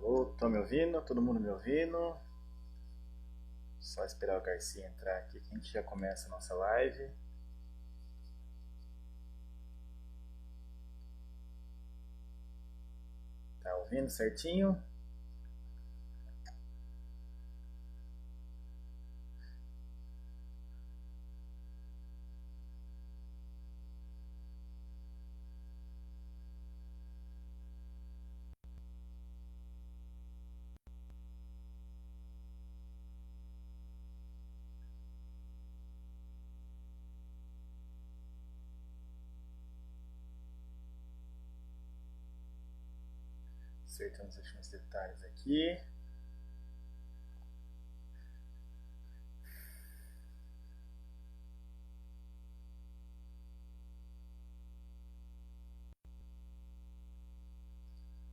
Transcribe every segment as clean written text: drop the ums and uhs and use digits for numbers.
Alô, estão me ouvindo? Todo mundo me ouvindo? Só esperar o Garcia entrar aqui que a gente já começa a nossa live. Tá ouvindo certinho? Acertando os últimos detalhes aqui.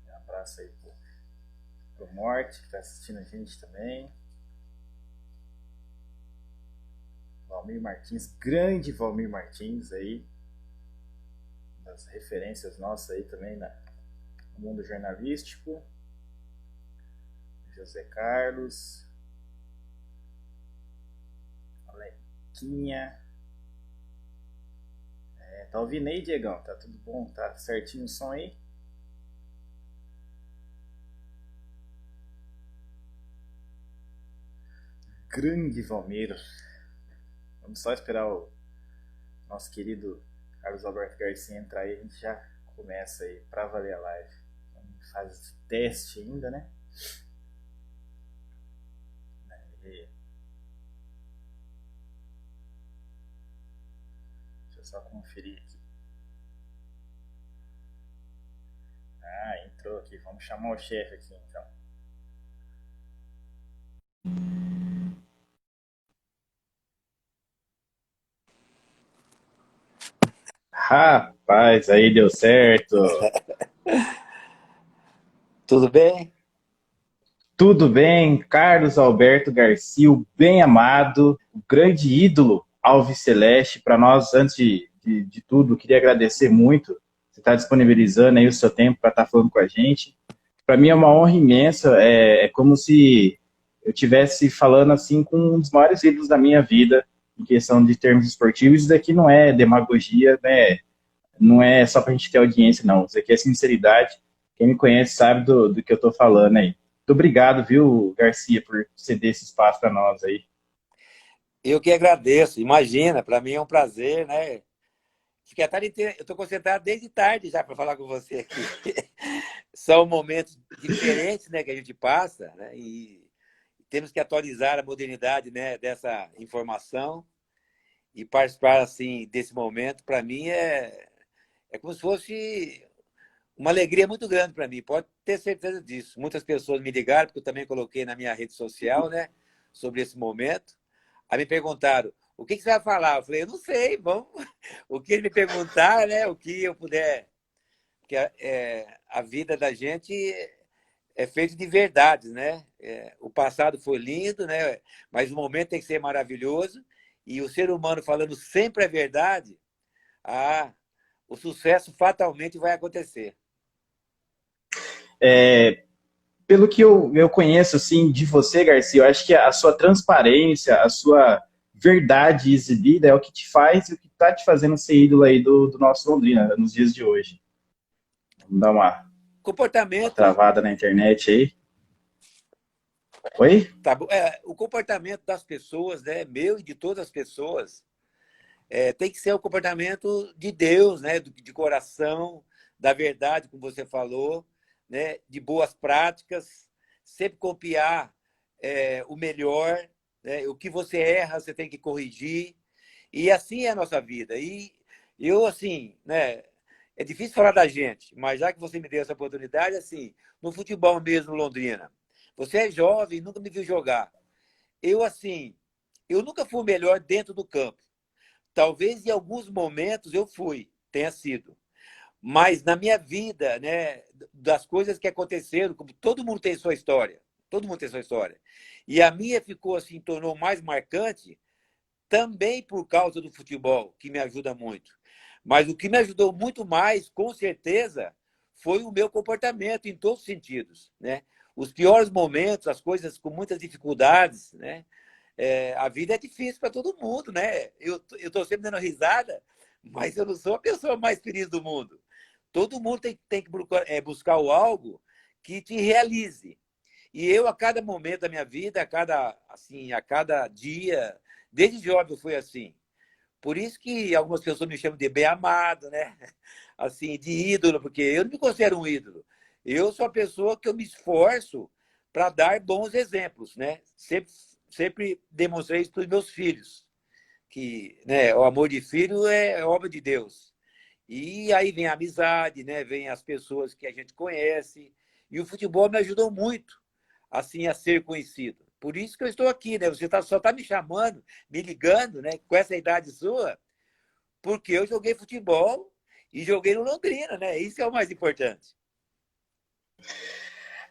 Um abraço aí pro Morte, que está assistindo a gente também. Valmir Martins, grande Valmir Martins aí. Das referências nossas aí também no mundo jornalístico. José Carlos. Alequinha. Tá ouvindo aí, Diegão? Tá tudo bom? Tá certinho o som aí? Grande Valmeiro. Vamos só esperar o nosso querido Carlos Alberto Garcia entrar aí. A gente já começa aí pra valer a live. Faz teste ainda, né? Deixa eu só conferir aqui. Ah, entrou aqui. Vamos chamar o chefe aqui então. Rapaz, aí deu certo. Tudo bem? Tudo bem? Carlos Alberto Garcia, o bem amado, o grande ídolo Alves Celeste. Para nós, antes de tudo, queria agradecer muito você estar disponibilizando aí o seu tempo para estar falando com a gente. Para mim é uma honra imensa, é como se eu estivesse falando assim com um dos maiores ídolos da minha vida, em questão de termos esportivos. Isso daqui não é demagogia, né? Não é só para a gente ter audiência, não. Isso aqui é sinceridade. Quem me conhece sabe do que eu estou falando aí. Muito obrigado, viu, Garcia, por ceder esse espaço para nós aí. Eu que agradeço. Imagina, para mim é um prazer, né? Fiquei a tarde inteira, eu estou concentrado desde tarde já para falar com você aqui. São momentos diferentes, né, que a gente passa, né? E temos que atualizar a modernidade, né, dessa informação e participar assim desse momento. Para mim é como se fosse uma alegria muito grande para mim. Pode ter certeza disso. Muitas pessoas me ligaram porque eu também coloquei na minha rede social, né, sobre esse momento. Aí me perguntaram, o que você vai falar? Eu falei, eu não sei, vamos. O que ele me perguntar, né? O que eu puder. Porque a vida da gente é feita de verdades, né? O passado foi lindo, né? Mas o momento tem que ser maravilhoso. E o ser humano falando sempre a verdade, o sucesso fatalmente vai acontecer. É, pelo que eu conheço assim de você, Garcia, eu acho que a sua transparência, a sua verdade exibida é o que te faz e o que está te fazendo ser ídolo aí do nosso Londrina nos dias de hoje. Vamos dar uma Comportamento, travada na internet aí. Oi? tá bom? O comportamento das pessoas, né? Meu e de todas as pessoas, tem que ser o comportamento de Deus, né? De coração, da verdade, como você falou, né? De boas práticas, sempre copiar o melhor, né? O que você erra, você tem que corrigir. E assim é a nossa vida. E eu, assim, né? É difícil falar da gente, mas já que você me deu essa oportunidade, assim, no futebol mesmo, Londrina, você é jovem, nunca me viu jogar. Eu, assim, eu nunca fui o melhor dentro do campo. Talvez em alguns momentos eu fui, tenha sido. Mas na minha vida, né, das coisas que aconteceram, como todo mundo tem sua história, todo mundo tem sua história. E a minha ficou assim, tornou mais marcante também por causa do futebol, que me ajuda muito. Mas o que me ajudou muito mais, com certeza, foi o meu comportamento em todos os sentidos, né? os piores momentos, as coisas com muitas dificuldades, né? A vida é difícil para todo mundo, né? Eu estou sempre dando risada, mas eu não sou a pessoa mais feliz do mundo. Todo mundo tem que buscar algo que te realize. E eu, a cada momento da minha vida, a cada dia, desde jovem eu fui assim. Por isso que algumas pessoas me chamam de bem-amado, né? Assim, de ídolo, porque eu não me considero um ídolo. Eu sou a pessoa que eu me esforço para dar bons exemplos, né? Sempre demonstrei isso para os meus filhos, que, né, o amor de filho é obra de Deus. E aí vem a amizade, né? Vem as pessoas que a gente conhece. E o futebol me ajudou muito, assim, a ser conhecido. Por isso que eu estou aqui, né? Você só está me chamando, me ligando, né? Com essa idade sua, porque eu joguei futebol e joguei no Londrina, né? Isso é o mais importante.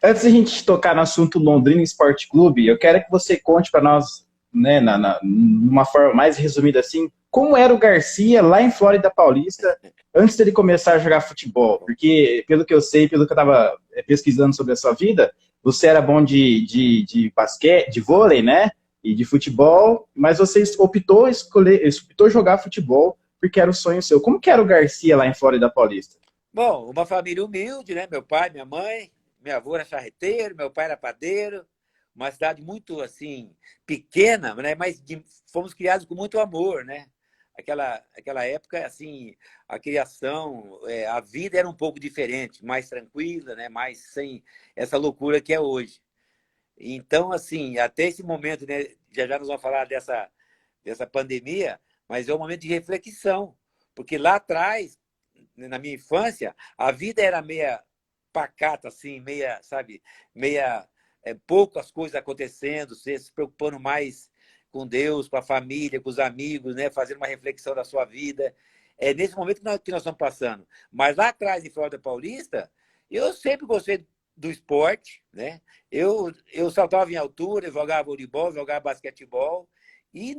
Antes de a gente tocar no assunto Londrina Esporte Clube, eu quero que você conte para nós, né, numa forma mais resumida assim, como era o Garcia lá em Flórida Paulista antes dele começar a jogar futebol. Porque, pelo que eu sei, pelo que eu estava pesquisando sobre a sua vida, você era bom de basquete, de vôlei, né? E de futebol, mas você optou jogar futebol porque era o sonho seu. Como que era o Garcia lá em Flórida Paulista? Bom, uma família humilde, né? Meu pai, minha mãe, meu avô era charreteiro, meu pai era padeiro, uma cidade muito pequena, né? Mas fomos criados com muito amor, né? Aquela época, assim, a criação, a vida era um pouco diferente, mais tranquila, né? Mais sem essa loucura que é hoje. Então, assim, até esse momento, né? Já nós vamos falar dessa pandemia, mas é um momento de reflexão, porque lá atrás, na minha infância, a vida era meia pacata, assim, meia, sabe, meia poucas coisas acontecendo, você se preocupando mais com Deus, com a família, com os amigos, né, fazendo uma reflexão da sua vida. É nesse momento que nós estamos passando. Mas lá atrás, em Flórida Paulista, eu sempre gostei do esporte, né? Eu saltava em altura, eu jogava voleibol, jogava basquetebol, e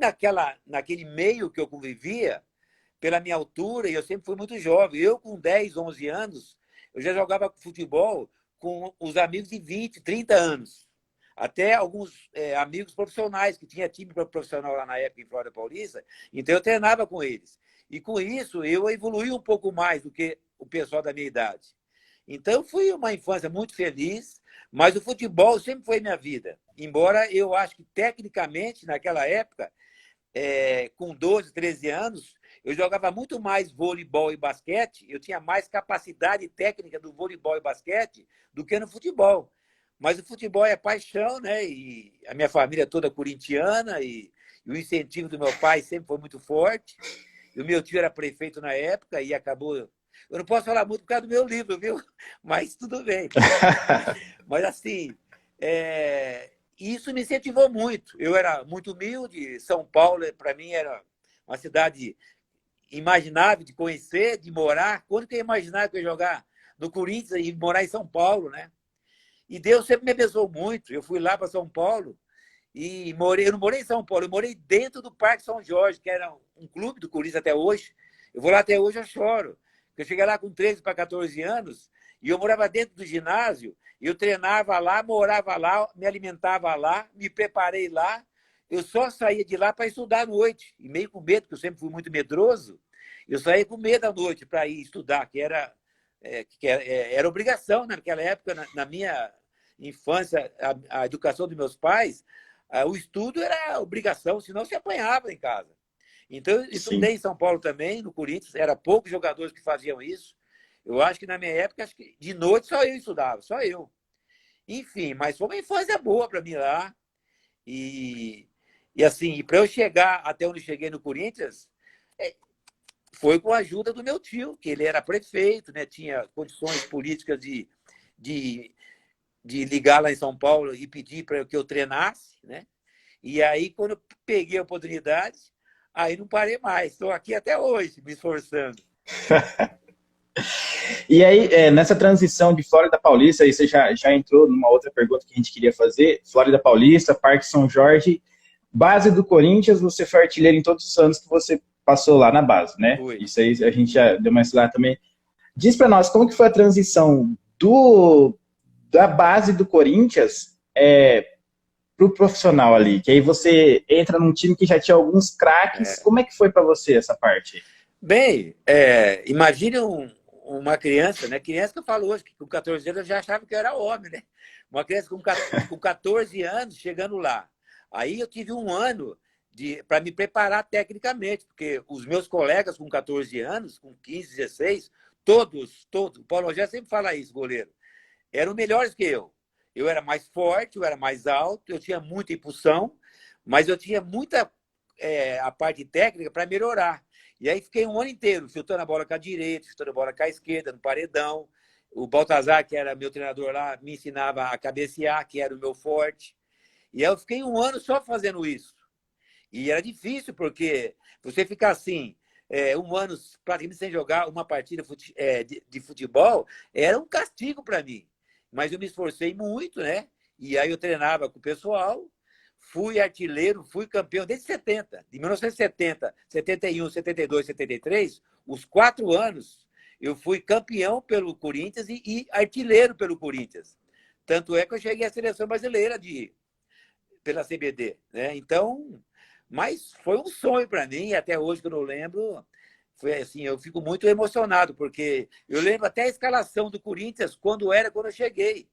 naquele meio que eu convivia, pela minha altura, e eu sempre fui muito jovem. Eu, com 10, 11 anos, eu já jogava futebol com os amigos de 20, 30 anos. Até alguns amigos profissionais, que tinha time profissional lá na época em Flórida Paulista, então eu treinava com eles. E com isso, eu evoluí um pouco mais do que o pessoal da minha idade. Então, fui uma infância muito feliz, mas o futebol sempre foi minha vida. Embora eu acho que, tecnicamente, naquela época, com 12, 13 anos, eu jogava muito mais voleibol e basquete, eu tinha mais capacidade técnica do voleibol e basquete do que no futebol. Mas o futebol é paixão, né? E a minha família é toda corintiana e o incentivo do meu pai sempre foi muito forte. E o meu tio era prefeito na época e acabou... Eu não posso falar muito por causa do meu livro, viu? Mas tudo bem. Mas assim, isso me incentivou muito. Eu era muito humilde. São Paulo, para mim, era uma cidade imaginável de conhecer, de morar. Quando que eu ia imaginar que eu ia jogar no Corinthians e morar em São Paulo, né? E Deus sempre me abençoou muito. Eu fui lá para São Paulo e eu não morei em São Paulo, eu morei dentro do Parque São Jorge, que era um clube do Corinthians até hoje. Eu vou lá até hoje, eu choro. Eu cheguei lá com 13 para 14 anos e eu morava dentro do ginásio, eu treinava lá, morava lá, me alimentava lá, me preparei lá. Eu só saía de lá para estudar à noite, e meio com medo, porque eu sempre fui muito medroso. Eu saía com medo à noite para ir estudar, que era obrigação naquela época, na minha infância, a educação dos meus pais, o estudo era obrigação, senão se apanhava em casa. Então, eu estudei em São Paulo também, no Corinthians, era poucos jogadores que faziam isso. Eu acho que na minha época, acho que de noite só eu estudava, só eu. Enfim, mas foi uma infância boa para mim lá. E assim, para eu chegar até onde cheguei no Corinthians, foi com a ajuda do meu tio, que ele era prefeito, né? Tinha condições políticas de ligar lá em São Paulo e pedir para que eu treinasse, né? E aí, quando eu peguei a oportunidade, aí não parei mais. Estou aqui até hoje, me esforçando. E aí, nessa transição de Flórida Paulista, aí você já entrou numa outra pergunta que a gente queria fazer. Flórida Paulista, Parque São Jorge, base do Corinthians, você foi artilheiro em todos os anos que você passou lá na base, né? Foi. Isso aí a gente já deu uma estudada também. Diz para nós, como que foi a transição do da base do Corinthians para o profissional ali, que aí você entra num time que já tinha alguns craques. Como é que foi para você essa parte? Bem, imagine uma criança, né? Criança que eu falo hoje, que com 14 anos eu já achava que eu era homem, né? Uma criança com 14 anos chegando lá. Aí eu tive um ano para me preparar tecnicamente, porque os meus colegas com 14 anos, com 15, 16, todos, o Paulo Rogério sempre fala isso, goleiro, eram melhores que eu. Eu era mais forte, eu era mais alto, eu tinha muita impulsão, mas eu tinha muita a parte técnica para melhorar. E aí fiquei um ano inteiro chutando a bola com a direita, chutando a bola com a esquerda, no paredão. O Baltazar, que era meu treinador lá, me ensinava a cabecear, que era o meu forte. E aí eu fiquei um ano só fazendo isso. E era difícil, porque você ficar assim, um ano praticamente sem jogar uma partida de futebol, era um castigo para mim. Mas eu me esforcei muito, né? E aí eu treinava com o pessoal, fui artilheiro, fui campeão desde 70. De 1970, 71, 72, 73, os 4 anos, eu fui campeão pelo Corinthians e artilheiro pelo Corinthians. Tanto é que eu cheguei à seleção brasileira pela CBD, né? Então, mas foi um sonho para mim, e até hoje, que eu não lembro, foi assim, eu fico muito emocionado, porque eu lembro até a escalação do Corinthians quando eu cheguei.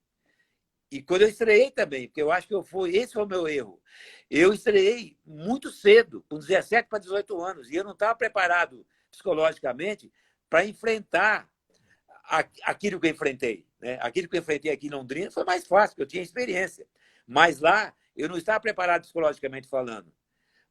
E quando eu estreiei também, porque eu acho que esse foi o meu erro. Eu estreiei muito cedo, com 17 para 18 anos, e eu não estava preparado psicologicamente para enfrentar aquilo que eu enfrentei, né? Aquilo que eu enfrentei aqui em Londrina foi mais fácil, porque eu tinha experiência. Mas lá, eu não estava preparado psicologicamente falando.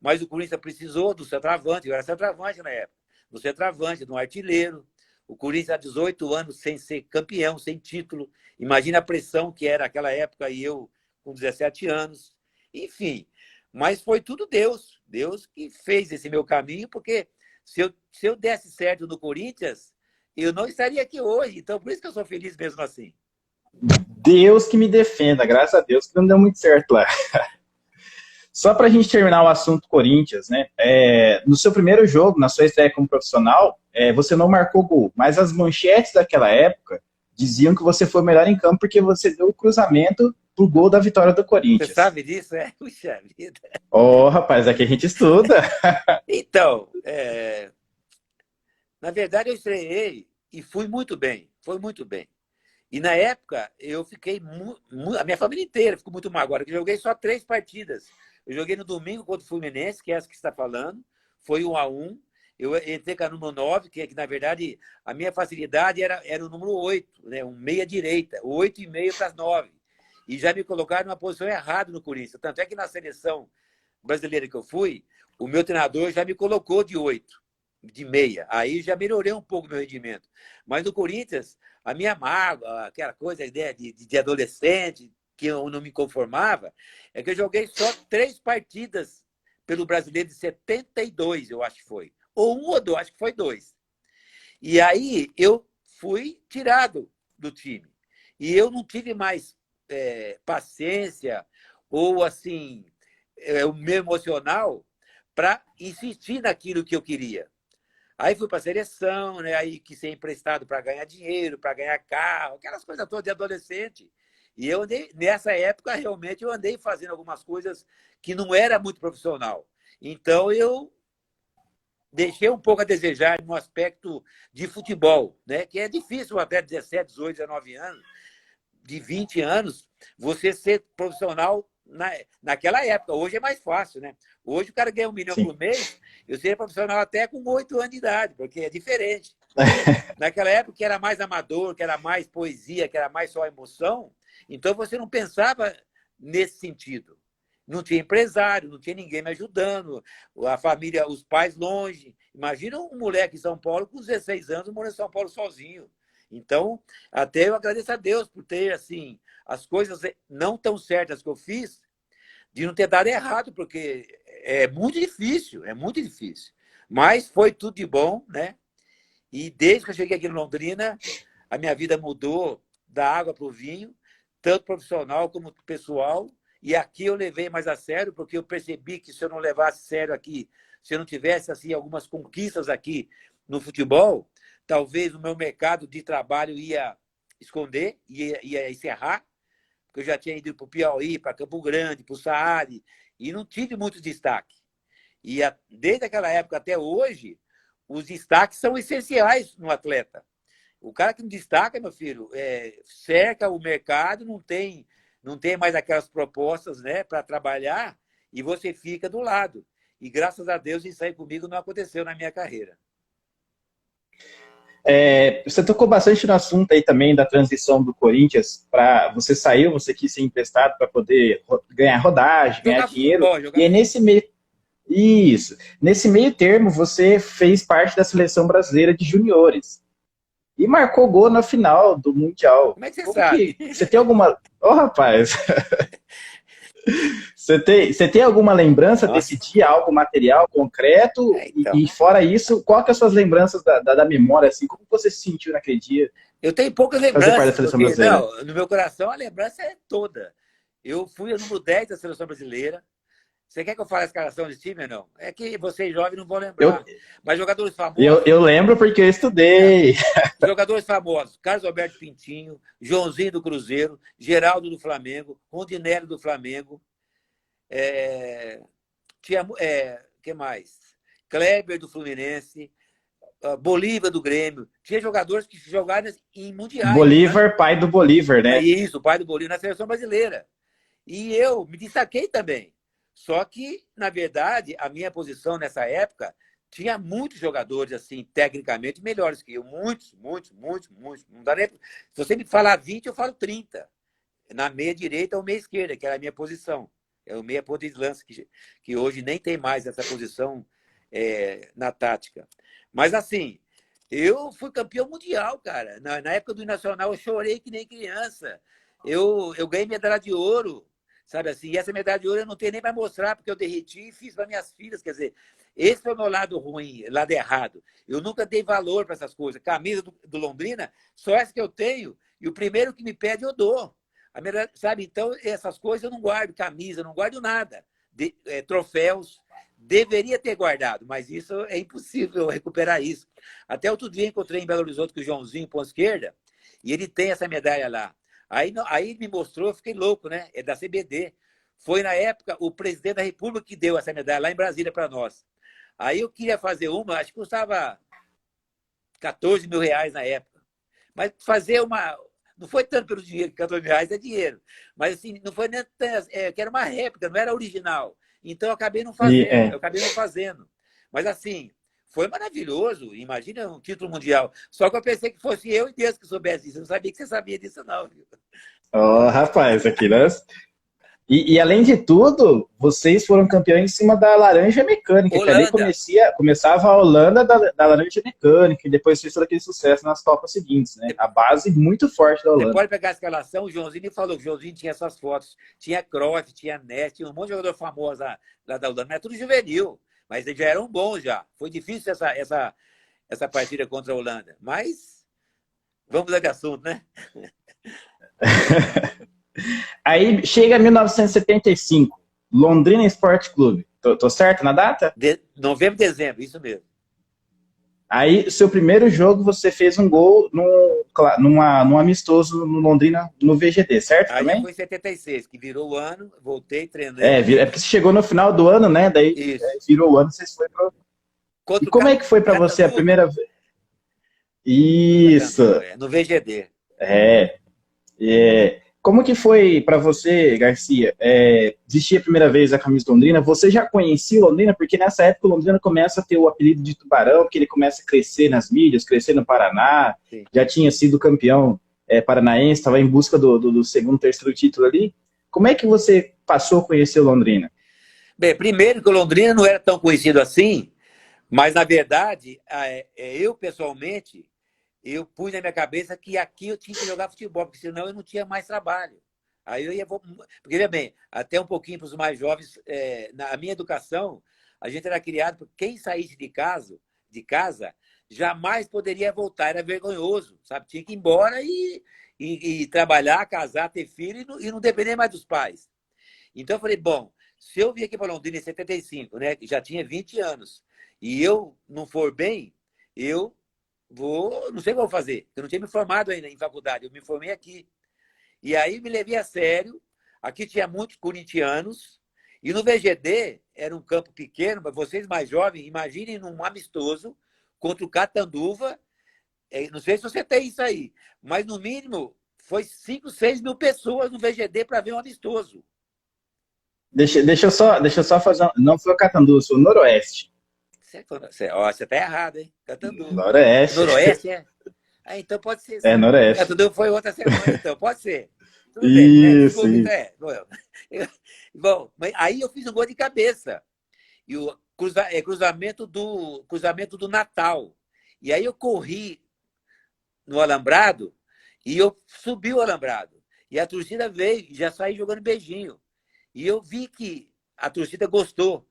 Mas o Corinthians precisou do centroavante, eu era centroavante na época, do centroavante, do artilheiro. O Corinthians há 18 anos sem ser campeão, sem título. Imagina a pressão que era aquela época e eu com 17 anos. Enfim, mas foi tudo Deus. Deus que fez esse meu caminho, porque se eu desse certo no Corinthians, eu não estaria aqui hoje. Então, por isso que eu sou feliz mesmo assim. Deus que me defenda, graças a Deus que não deu muito certo lá. Só para a gente terminar o assunto Corinthians, né? No seu primeiro jogo, na sua estreia como profissional, você não marcou gol, mas as manchetes daquela época diziam que você foi o melhor em campo porque você deu o cruzamento pro gol da vitória do Você Corinthians. sabe disso? Puxa vida. Ô, rapaz, aqui a gente estuda. Então, na verdade, eu estreiei e fui muito bem. Foi muito bem. E na época, eu fiquei. A minha família inteira ficou muito magoada, porque eu joguei só 3 partidas. Eu joguei no domingo contra o Fluminense, que é essa que você está falando, foi 1-1. Eu entrei com a número 9, que na verdade a minha facilidade era o número 8, né? Um meia-direita, 8,5 para as 9. E já me colocaram numa posição errada no Corinthians. Tanto é que na seleção brasileira que eu fui, o meu treinador já me colocou de 8, de meia. Aí já melhorei um pouco o meu rendimento. Mas no Corinthians, a minha mágoa, aquela coisa, a ideia de adolescente, que eu não me conformava, é que eu joguei só 3 partidas pelo Brasileiro de 72, eu acho que foi. Ou 1 ou 2, acho que foi 2. E aí eu fui tirado do time. E eu não tive mais paciência ou, assim, o meu emocional para insistir naquilo que eu queria. Aí fui para a seleção, né? Aí quis ser emprestado para ganhar dinheiro, para ganhar carro, aquelas coisas todas de adolescente. E eu andei, nessa época, realmente, eu andei fazendo algumas coisas que não era muito profissional. Então, eu deixei um pouco a desejar no aspecto de futebol, né? Que é difícil até 17, 18, 19 anos, de 20 anos, você ser profissional naquela época. Hoje é mais fácil, né? Hoje o cara ganha 1 milhão Sim. por mês, eu seria profissional até com 8 anos de idade, porque é diferente. Naquela época que era mais amador, que era mais poesia, que era mais só emoção, então você não pensava nesse sentido. Não tinha empresário, não tinha ninguém me ajudando, a família, os pais longe. Imagina um moleque em São Paulo com 16 anos morando em São Paulo sozinho. Então, até eu agradeço a Deus por ter, assim, as coisas não tão certas que eu fiz, de não ter dado errado, porque é muito difícil, é muito difícil. Mas foi tudo de bom, né? E desde que eu cheguei aqui em Londrina, a minha vida mudou da água para o vinho, tanto profissional como pessoal. E aqui eu levei mais a sério, porque eu percebi que se eu não levasse a sério aqui, se eu não tivesse assim algumas conquistas aqui no futebol, talvez o meu mercado de trabalho ia esconder, ia encerrar, porque eu já tinha ido para o Piauí, para Campo Grande, para o Saari, e não tive muito destaque. E desde aquela época até hoje, os destaques são essenciais no atleta. O cara que não destaca, meu filho, cerca o mercado, não tem mais aquelas propostas, né, para trabalhar, e você fica do lado. E graças a Deus isso aí comigo não aconteceu na minha carreira. Você tocou bastante no assunto aí também da transição do Corinthians para você saiu, você quis ser emprestado para poder ganhar rodagem, ganhar Jogar dinheiro. futebol, E jogar aí futebol. nesse meio termo você fez parte da seleção brasileira de juniores e marcou gol na final do Mundial. Como é que você Como sabe? que você tem alguma? Ô, rapaz, você tem alguma lembrança desse Nossa, dia, algo material, concreto? então. E fora isso, qual que é as suas lembranças da memória, assim? Como você se sentiu naquele dia, Eu tenho poucas fazer parte da lembranças, seleção porque, brasileira? não, no meu coração a lembrança é toda. Eu fui o número 10 da seleção brasileira. Você quer que eu fale a escalação de time ou não? É que vocês jovens não vão Eu, lembrar. Mas jogadores famosos, eu lembro porque eu não, estudei. jogadores famosos, Carlos Alberto Pintinho, Joãozinho do Cruzeiro, Geraldo do Flamengo, Rondinelli do Flamengo, tinha, que mais? Kleber do Fluminense, Bolívar do Grêmio. Tinha jogadores que jogaram em mundiais. Bolívar, pai do Bolívar, É né? isso, o pai do Bolívar na seleção brasileira. E eu me destaquei também. Só que, na verdade, a minha posição nessa época tinha muitos jogadores, assim, tecnicamente melhores que eu. Muitos, muitos, muitos, muitos. Não dá nem... Se você me falar 20, eu falo 30. Na meia direita ou meia esquerda, que era a minha posição. É o meia ponta de lança, que hoje nem tem mais essa posição na tática. Mas, assim, eu fui campeão mundial, cara. Na época do Nacional, eu chorei que nem criança. Eu ganhei medalha de ouro, sabe assim? E essa medalha de ouro eu não tenho nem para mostrar, porque eu derreti e fiz para minhas filhas. Quer dizer, esse foi o meu lado ruim, lado errado. Eu nunca dei valor para essas coisas. Camisa do Londrina, só essa que eu tenho, e o primeiro que me pede eu dou. Sabe? Então, essas coisas eu não guardo, camisa, não guardo nada. Troféus, deveria ter guardado, mas isso é impossível recuperar isso. Até outro dia encontrei em Belo Horizonte com o Joãozinho, ponta esquerda, e ele tem essa medalha lá. Aí me mostrou, eu fiquei louco, né? É da CBD. Foi, na época, o presidente da República que deu essa medalha lá em Brasília para nós. Aí eu queria fazer uma, acho que custava 14 mil reais na época. Mas fazer uma... Não foi tanto pelo dinheiro, que 14 mil reais é dinheiro. Mas, assim, não foi nem... que era uma réplica, não era original. Então, eu acabei não fazendo. Mas, assim, foi maravilhoso. Imagina um título mundial. Só que eu pensei que fosse eu e Deus que soubesse disso. Eu não sabia que você sabia disso, não. Viu? Oh, rapaz, aqui nós. E além de tudo, vocês foram campeões em cima da Laranja Mecânica, que ali Holanda. começava a Holanda da Laranja Mecânica, e depois fez todo aquele sucesso nas Copas seguintes, né? A base muito forte da Você Holanda. pode pegar a escalação, o Joãozinho me falou que o Joãozinho tinha essas fotos. Tinha Cruyff, tinha Nest, tinha um monte de jogador famoso lá da Holanda. Mas é tudo juvenil. Mas eles já eram bons já. Foi difícil essa partida contra a Holanda. Mas vamos mudar de assunto, né? Aí chega 1975, Londrina Esporte Clube. Tô certo na data? Novembro, dezembro, isso mesmo. Aí, seu primeiro jogo, você fez um gol num amistoso no Londrina, no VGD, certo Aí já também? foi em 76, que virou o ano, voltei, treinei. É porque você chegou no final do ano, né? Daí Isso. virou o ano, vocês foram pro... E Contra o como é que foi para você a Catanduva. primeira vez? Isso. No VGD. É, como que foi para você, Garcia, vestir a primeira vez a camisa do Londrina? Você já conhecia o Londrina? Porque nessa época o Londrina começa a ter o apelido de Tubarão, porque ele começa a crescer nas mídias, crescer no Paraná, Sim. já tinha sido campeão paranaense, estava em busca do segundo, terceiro título ali. Como é que você passou a conhecer o Londrina? Bem, primeiro que o Londrina não era tão conhecido assim, mas, na verdade, eu, pessoalmente, eu pus na minha cabeça que aqui eu tinha que jogar futebol, porque senão eu não tinha mais trabalho. Aí eu ia... Porque, veja bem, até um pouquinho para os mais jovens, na minha educação, a gente era criado por quem saísse de casa jamais poderia voltar, era vergonhoso, sabe? Tinha que ir embora e trabalhar, casar, ter filho e não depender mais dos pais. Então eu falei, bom, se eu vim aqui para Londrina em 75, né, que já tinha 20 anos, e eu não for bem, eu não sei o que eu vou fazer. Eu não tinha me formado ainda em faculdade, eu me formei aqui. E aí me levei a sério. Aqui tinha muitos corintianos. E no VGD, era um campo pequeno, mas vocês mais jovens, imaginem num amistoso contra o Catanduva. Não sei se você tem isso aí, mas no mínimo foi 5, 6 mil pessoas no VGD para ver um amistoso. Deixa eu só fazer. Não foi o Catanduva, foi o Noroeste. Você tá errado, hein? Catanduva. Noroeste. Noroeste, é? Então pode ser. É, Noroeste. Catanduva foi outra semana, então. Pode ser. Tudo bem, né? Isso, isso. Bom, aí eu fiz um gol de cabeça. E o cruzamento do Natal. E aí eu corri no alambrado e eu subi o alambrado. E a torcida veio, já saí jogando beijinho. E eu vi que a torcida gostou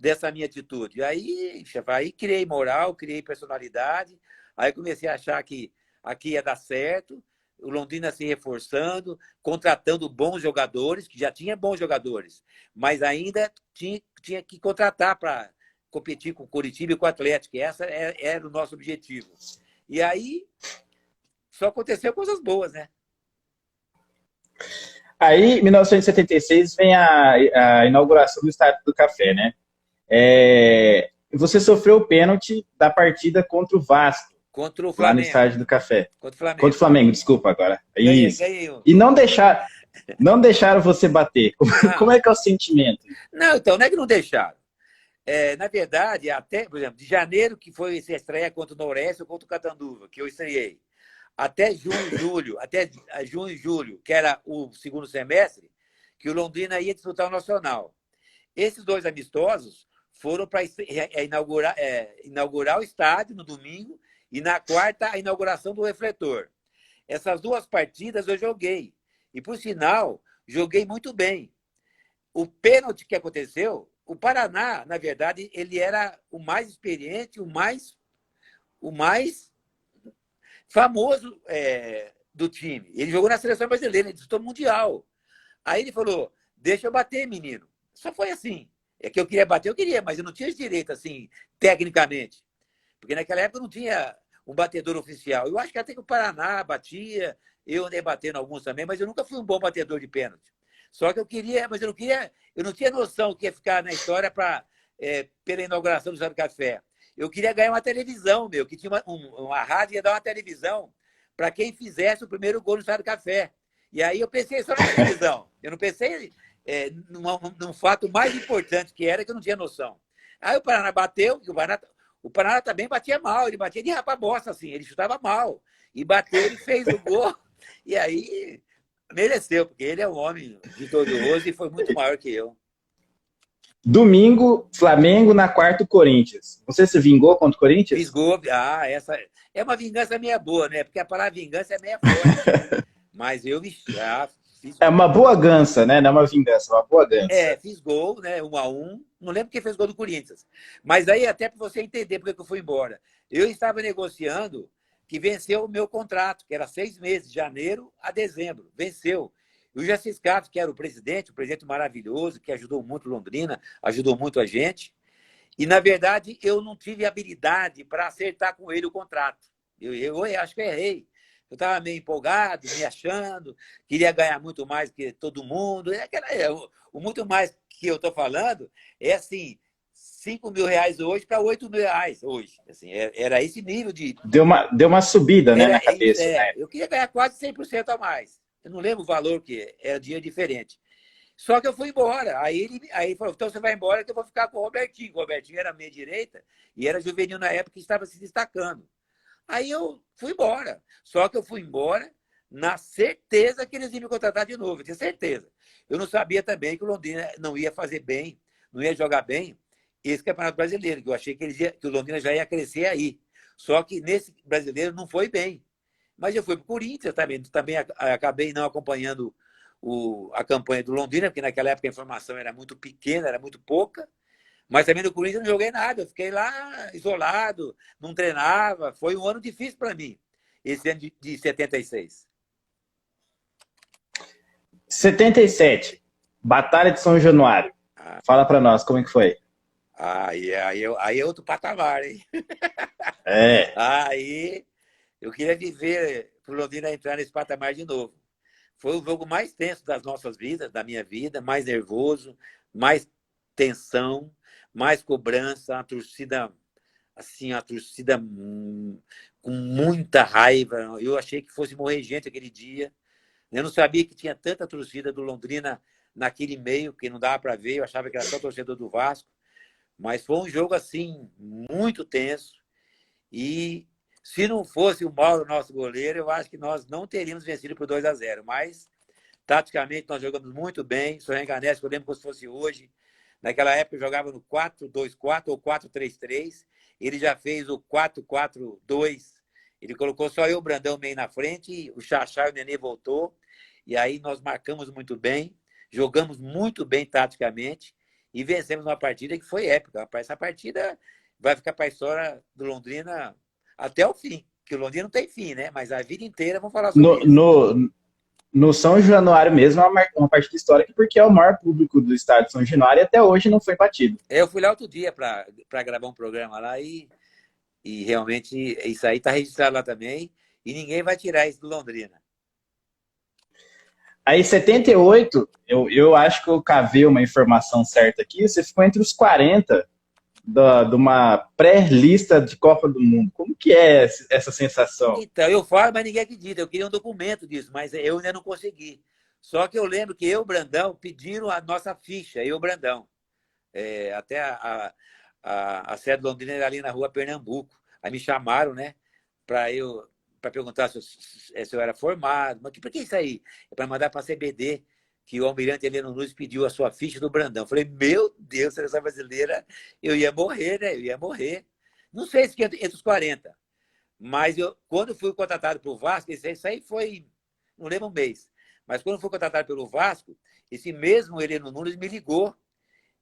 dessa minha atitude. Aí criei moral, criei personalidade, aí comecei a achar que aqui ia dar certo, o Londrina se reforçando, contratando bons jogadores, que já tinha bons jogadores, mas ainda tinha que contratar para competir com o Coritiba e com o Atlético, essa era o nosso objetivo. E aí só aconteceu coisas boas, né? Aí, em 1976, vem a inauguração do Estádio do Café, né? Você sofreu o pênalti da partida contra o Vasco. Contra o Flamengo. Lá no Estádio do Café. Contra o Flamengo. Contra o Flamengo, desculpa agora. Isso. Ganhei. E não deixaram você bater. Como é que é o sentimento? Não, então, não é que não deixaram. Na verdade, até, por exemplo, de janeiro, que foi essa estreia contra o Noroeste ou contra o Catanduva, que eu estreiei, até junho e julho, que era o segundo semestre, que o Londrina ia disputar o Nacional. Esses 2 amistosos foram para inaugurar o estádio no domingo e na quarta a inauguração do refletor. Essas 2 partidas eu joguei. E, por sinal, joguei muito bem. O pênalti que aconteceu, o Paraná, na verdade, ele era o mais experiente, o mais famoso do time. Ele jogou na seleção brasileira, ele disputou mundial. Aí ele falou, deixa eu bater, menino. Só foi assim. É que eu queria bater, eu queria, mas eu não tinha direito, assim, tecnicamente. Porque naquela época não tinha um batedor oficial. Eu acho que até que o Paraná batia, eu andei batendo alguns também, mas eu nunca fui um bom batedor de pênalti. Só que eu queria, mas eu não tinha noção que ia ficar na história pela inauguração do Zé do Café. Eu queria ganhar uma televisão, que tinha uma rádio, ia dar uma televisão para quem fizesse o primeiro gol no Estado do Café. E aí eu pensei só na televisão. Eu não pensei num fato mais importante, que era que eu não tinha noção. Aí o Paraná bateu, e o Paraná também batia mal, ele batia de rapa-bosta, assim, ele chutava mal. E bateu, ele fez o gol, e aí mereceu, porque ele é um homem vitorioso e foi muito maior que eu. Domingo, Flamengo, na quarta, Corinthians. Você se vingou contra o Corinthians? Fiz gol. Essa é uma vingança meia boa, né? Porque a palavra vingança é meia forte. Mas eu fiz gol. É uma boa gança, né? Não é uma vingança, é uma boa gança. Fiz gol, né? 1-1. Não lembro quem fez gol do Corinthians. Mas aí, até para você entender porque eu fui embora. Eu estava negociando que venceu o meu contrato, que era 6 meses, de janeiro a dezembro. Venceu. E o Jacis Castro, que era o presidente maravilhoso, que ajudou muito Londrina, ajudou muito a gente. E, na verdade, eu não tive habilidade para acertar com ele o contrato. Eu acho que eu errei. Eu estava meio empolgado, me achando, queria ganhar muito mais que todo mundo. O muito mais que eu estou falando é assim, 5 mil reais hoje para 8 mil reais hoje. Assim, era esse nível de... Deu uma subida, né, na cabeça. Né? Eu queria ganhar quase 100% a mais. Eu não lembro o valor, que era dinheiro diferente. Só que eu fui embora. Aí ele falou, então você vai embora que eu vou ficar com o Robertinho. O Robertinho era meia direita e era juvenil na época e estava se destacando. Aí eu fui embora. Só que eu fui embora na certeza que eles iam me contratar de novo. Eu tinha certeza. Eu não sabia também que o Londrina não ia fazer bem, não ia jogar bem esse Campeonato Brasileiro, que eu achei que o Londrina já ia crescer aí. Só que nesse brasileiro não foi bem. Mas eu fui para o Corinthians também acabei não acompanhando a campanha do Londrina, porque naquela época a informação era muito pequena, era muito pouca. Mas também no Corinthians não joguei nada. Eu fiquei lá isolado, não treinava. Foi um ano difícil para mim, esse ano de 76. 77, Batalha de São Januário. Fala para nós, como é que foi? Aí é outro patamar, hein? É. Aí eu queria viver para o Londrina entrar nesse patamar de novo. Foi o jogo mais tenso das nossas vidas, da minha vida, mais nervoso, mais tensão, mais cobrança, a torcida, assim, a torcida com muita raiva. Eu achei que fosse morrer gente aquele dia. Eu não sabia que tinha tanta torcida do Londrina naquele meio, que não dava para ver, eu achava que era só torcedor do Vasco. Mas foi um jogo, assim, muito tenso. E se não fosse o Mauro, nosso goleiro, eu acho que nós não teríamos vencido por 2-0. Mas, taticamente, nós jogamos muito bem. O Sorrenganesco, eu lembro como se fosse hoje. Naquela época, eu jogava no 4-2-4 ou 4-3-3. Ele já fez o 4-4-2. Ele colocou só eu e o Brandão meio na frente, o Xaxá e o Nenê voltou. E aí nós marcamos muito bem, jogamos muito bem taticamente e vencemos uma partida que foi épica. Essa partida vai ficar para a história do Londrina até o fim, que o Londrina não tem fim, né? Mas a vida inteira vamos falar sobre isso. No São Januário mesmo é uma partida histórica, porque é o maior público do estádio de São Januário e até hoje não foi batido. Eu fui lá outro dia para gravar um programa lá e realmente isso aí está registrado lá também e ninguém vai tirar isso do Londrina. Aí, em 78, eu acho que eu cavei uma informação certa aqui, você ficou entre os 40 de uma pré-lista de Copa do Mundo. Como que é essa sensação? Então, eu falo, mas ninguém acredita. Eu queria um documento disso, mas eu ainda não consegui. Só que eu lembro que eu e o Brandão pediram a nossa ficha, eu e o Brandão. Até a sede de Londrina era ali na rua Pernambuco. Aí me chamaram, né, para perguntar se eu era formado. Mas por que isso aí? É para mandar para a CBD, que o almirante Heleno Nunes pediu a sua ficha do Brandão. Eu falei, meu Deus, seleção brasileira, eu ia morrer, né? Eu ia morrer. Não sei se entre os 40, mas quando fui contratado pelo Vasco, isso aí foi, não lembro um mês, mas quando fui contratado pelo Vasco, esse mesmo Heleno Nunes me ligou,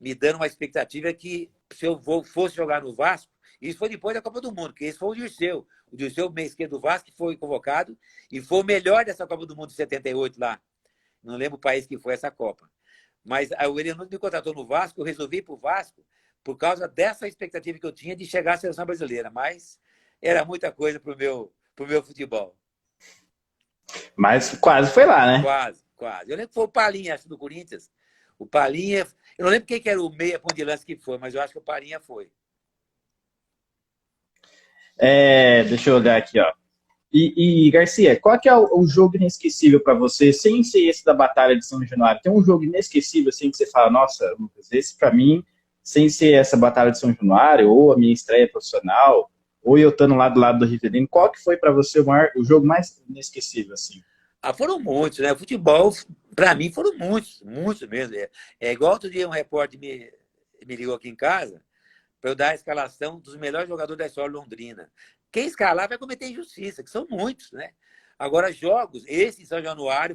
me dando uma expectativa que se eu fosse jogar no Vasco, isso foi depois da Copa do Mundo, que esse foi o Dirceu. O Dirceu, meio esquerdo do Vasco, que foi convocado e foi o melhor dessa Copa do Mundo de 78 lá. Não lembro o país que foi essa Copa. Mas o Heleno me contratou no Vasco, eu resolvi ir para o Vasco por causa dessa expectativa que eu tinha de chegar à seleção brasileira. Mas era muita coisa para o meu futebol. Mas quase foi lá, né? Quase, quase. Eu lembro que foi o Palinha, acho, do Corinthians. O Palinha... Eu não lembro quem que era o meia ponta de lança que foi, mas eu acho que o Palinha foi. Deixa eu olhar aqui, ó. E Garcia, qual que é o jogo inesquecível para você, sem ser esse da Batalha de São Januário? Tem um jogo inesquecível, assim, que você fala, nossa, Lucas, esse para mim, sem ser essa Batalha de São Januário, ou a minha estreia profissional, ou eu estando lá do lado do Rivelino, qual que foi para você o jogo mais inesquecível, assim? Foram muitos, né? O futebol, para mim, foram muitos, muitos mesmo. Igual outro dia um repórter me ligou aqui em casa para eu dar a escalação dos melhores jogadores da história londrina. Quem escalar vai cometer injustiça, que são muitos, né? Agora, jogos, esse em São Januário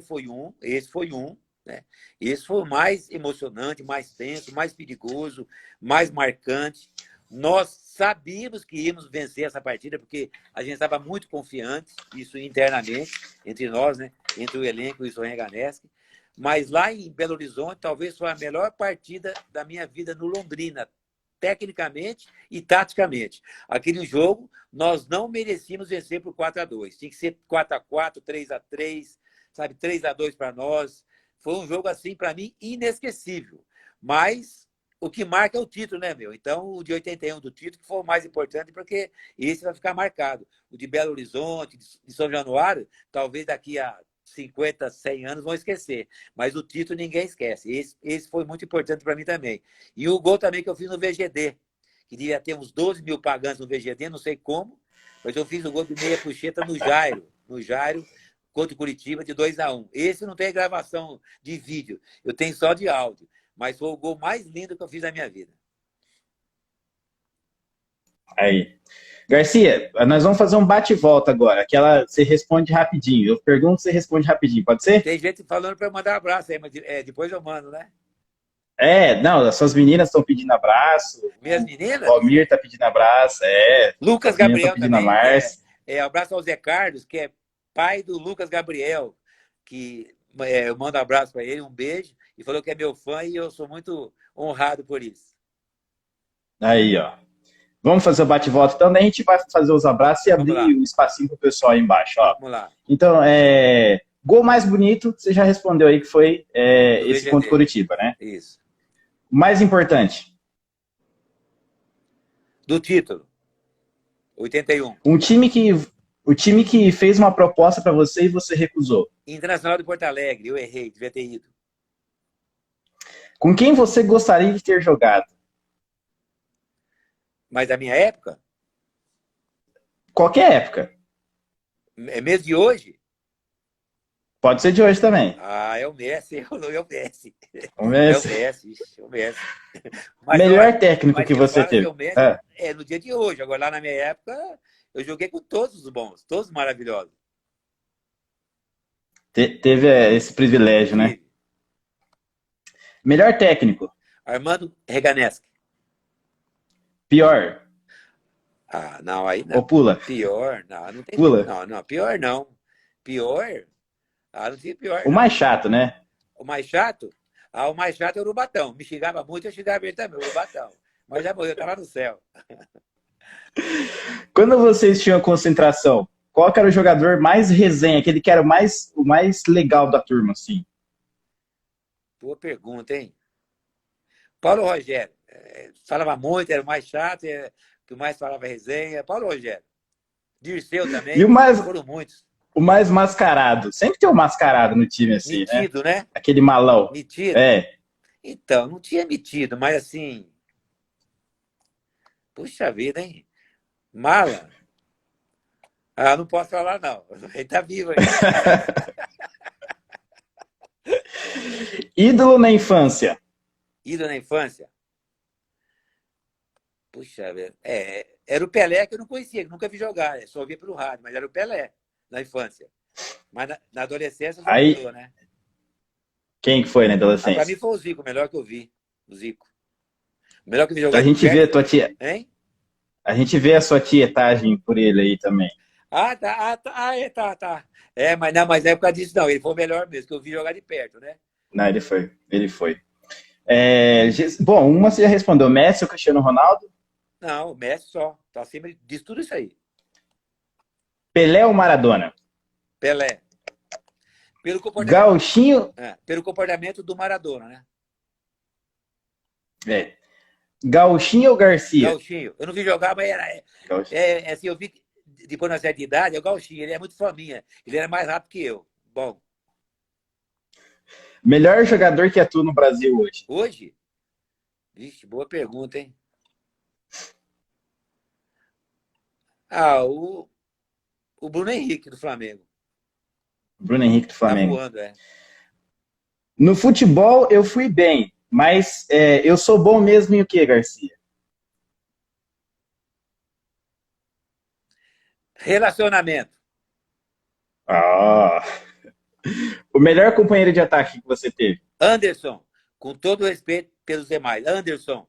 esse foi um, né? Esse foi o mais emocionante, mais tenso, mais perigoso, mais marcante. Nós sabíamos que íamos vencer essa partida, porque a gente estava muito confiante, isso internamente, entre nós, né? Entre o elenco e o Sorrenganesco. Mas lá em Belo Horizonte, talvez foi a melhor partida da minha vida no Londrina, tecnicamente e taticamente. Aquele jogo, nós não merecíamos vencer por 4-2. Tinha que ser 4-4, 3-3, sabe, 3-2 para nós. Foi um jogo, assim, para mim, inesquecível. Mas o que marca é o título, né, meu? Então, o de 81 do título que foi o mais importante, porque esse vai ficar marcado. O de Belo Horizonte, de São Januário, talvez daqui a 50, 100 anos vão esquecer. Mas o título ninguém esquece. Esse foi muito importante para mim também. E o gol também que eu fiz no VGD, que devia ter uns 12 mil pagantes no VGD, não sei como, mas eu fiz o gol de meia puxeta no Jairo, contra o Curitiba, de 2-1. Esse não tem gravação de vídeo, eu tenho só de áudio. Mas foi o gol mais lindo que eu fiz na minha vida. Aí. Garcia, nós vamos fazer um bate-volta agora. Aquela você responde rapidinho. Eu pergunto, você responde rapidinho, pode ser? Tem gente falando para eu mandar um abraço aí, mas depois eu mando, né? Não, as suas meninas estão pedindo abraço. Minhas meninas? O Almir está pedindo abraço, Lucas Gabriel Gabriel também. Márcia. Abraço ao Zé Carlos, que é pai do Lucas Gabriel, que eu mando um abraço para ele, um beijo, e falou que é meu fã e eu sou muito honrado por isso. Aí, ó. Vamos fazer o bate-volta então, daí a gente vai fazer os abraços e abrir um espacinho para o pessoal aí embaixo. Ó. Vamos lá. Então, Gol mais bonito, você já respondeu aí que foi Do esse contra o VGD. Coritiba, né? Isso. Mais importante, Do título, 81. um time que, o time que fez uma proposta para você e você recusou. Internacional de Porto Alegre, eu errei, devia ter ido. Com quem você gostaria de ter jogado? Mas da minha época, Qualquer época. é mesmo de hoje? Pode ser de hoje também. Ah, é o Messi, é o Messi. O É o Messi. Messi, ixi, é o Messi. Mas, olha, Melhor técnico mas que você você fala que teve. o Messi é no dia de hoje. Agora, lá na minha época, eu joguei com todos os bons, todos maravilhosos. Teve esse privilégio, né? Tive. Melhor técnico. Armando Reganeschi. Pior. Ah, não, aí Ou não. pula? Pior, não, não tem. Pula. Não, não, pior não. Pior? Ah, não tinha pior, O não. mais chato, né? O mais chato? Ah, o mais chato é o Urubatão. Me xingava muito, eu xingava ele também, o Urubatão. Mas já morreu, tá lá no céu. Quando vocês tinham concentração, qual que era o jogador mais resenha, aquele que era o mais legal da turma, assim? Boa pergunta, hein? Paulo Rogério. Falava muito, era o mais chato, que mais falava resenha. Paulo Rogério. Dirceu E também, foram muitos. o mais mascarado? Sempre tem um mascarado no time, assim, né? Metido, né? Aquele malão. Metido. É. Então, não tinha metido, mas assim. Puxa vida, hein? Mala. Ah, não posso falar, não. Ele tá vivo ainda. Ídolo na infância. Ídolo na infância. Puxa vida. Era o Pelé que eu não conhecia, que nunca vi jogar. Só via pelo rádio, mas era o Pelé na infância. Mas na adolescência já Aí, mudou, né? quem que foi na Ah, pra mim adolescência? foi o Zico, o melhor que eu vi. O Zico. O melhor que eu vi A jogar de gente vê a perto. tua tia, Hein? a gente vê a sua tietagem por ele aí também. Ah, tá. Ah, tá. Tá. Mas não, mas não é por causa disso, não. Ele foi o melhor mesmo, que eu vi jogar de perto, né? Não, ele foi, ele foi. Bom, uma você já respondeu, Messi ou Cristiano Ronaldo? Não, o Messi só. Tá acima disso tudo isso aí. Pelé ou Maradona? Pelé. Pelo comportamento, Gauchinho, pelo comportamento do Maradona, né? é, Gauchinho ou Garcia? Gauchinho. Eu não vi jogar, mas Gauchinho. assim, eu vi que depois na certa idade, é o Gauchinho. Ele é muito fominha. Ele era mais rápido que eu. Bom, Melhor jogador que atua no Brasil hoje? hoje, vixe, boa pergunta, hein? Ah, o Bruno Henrique do Flamengo. Bruno Henrique do Tá Flamengo. voando, é. No futebol eu fui bem, mas eu sou bom mesmo em o quê, Garcia? Relacionamento. Ah, o melhor companheiro de ataque que você teve? Anderson. Com todo o respeito pelos demais. Anderson.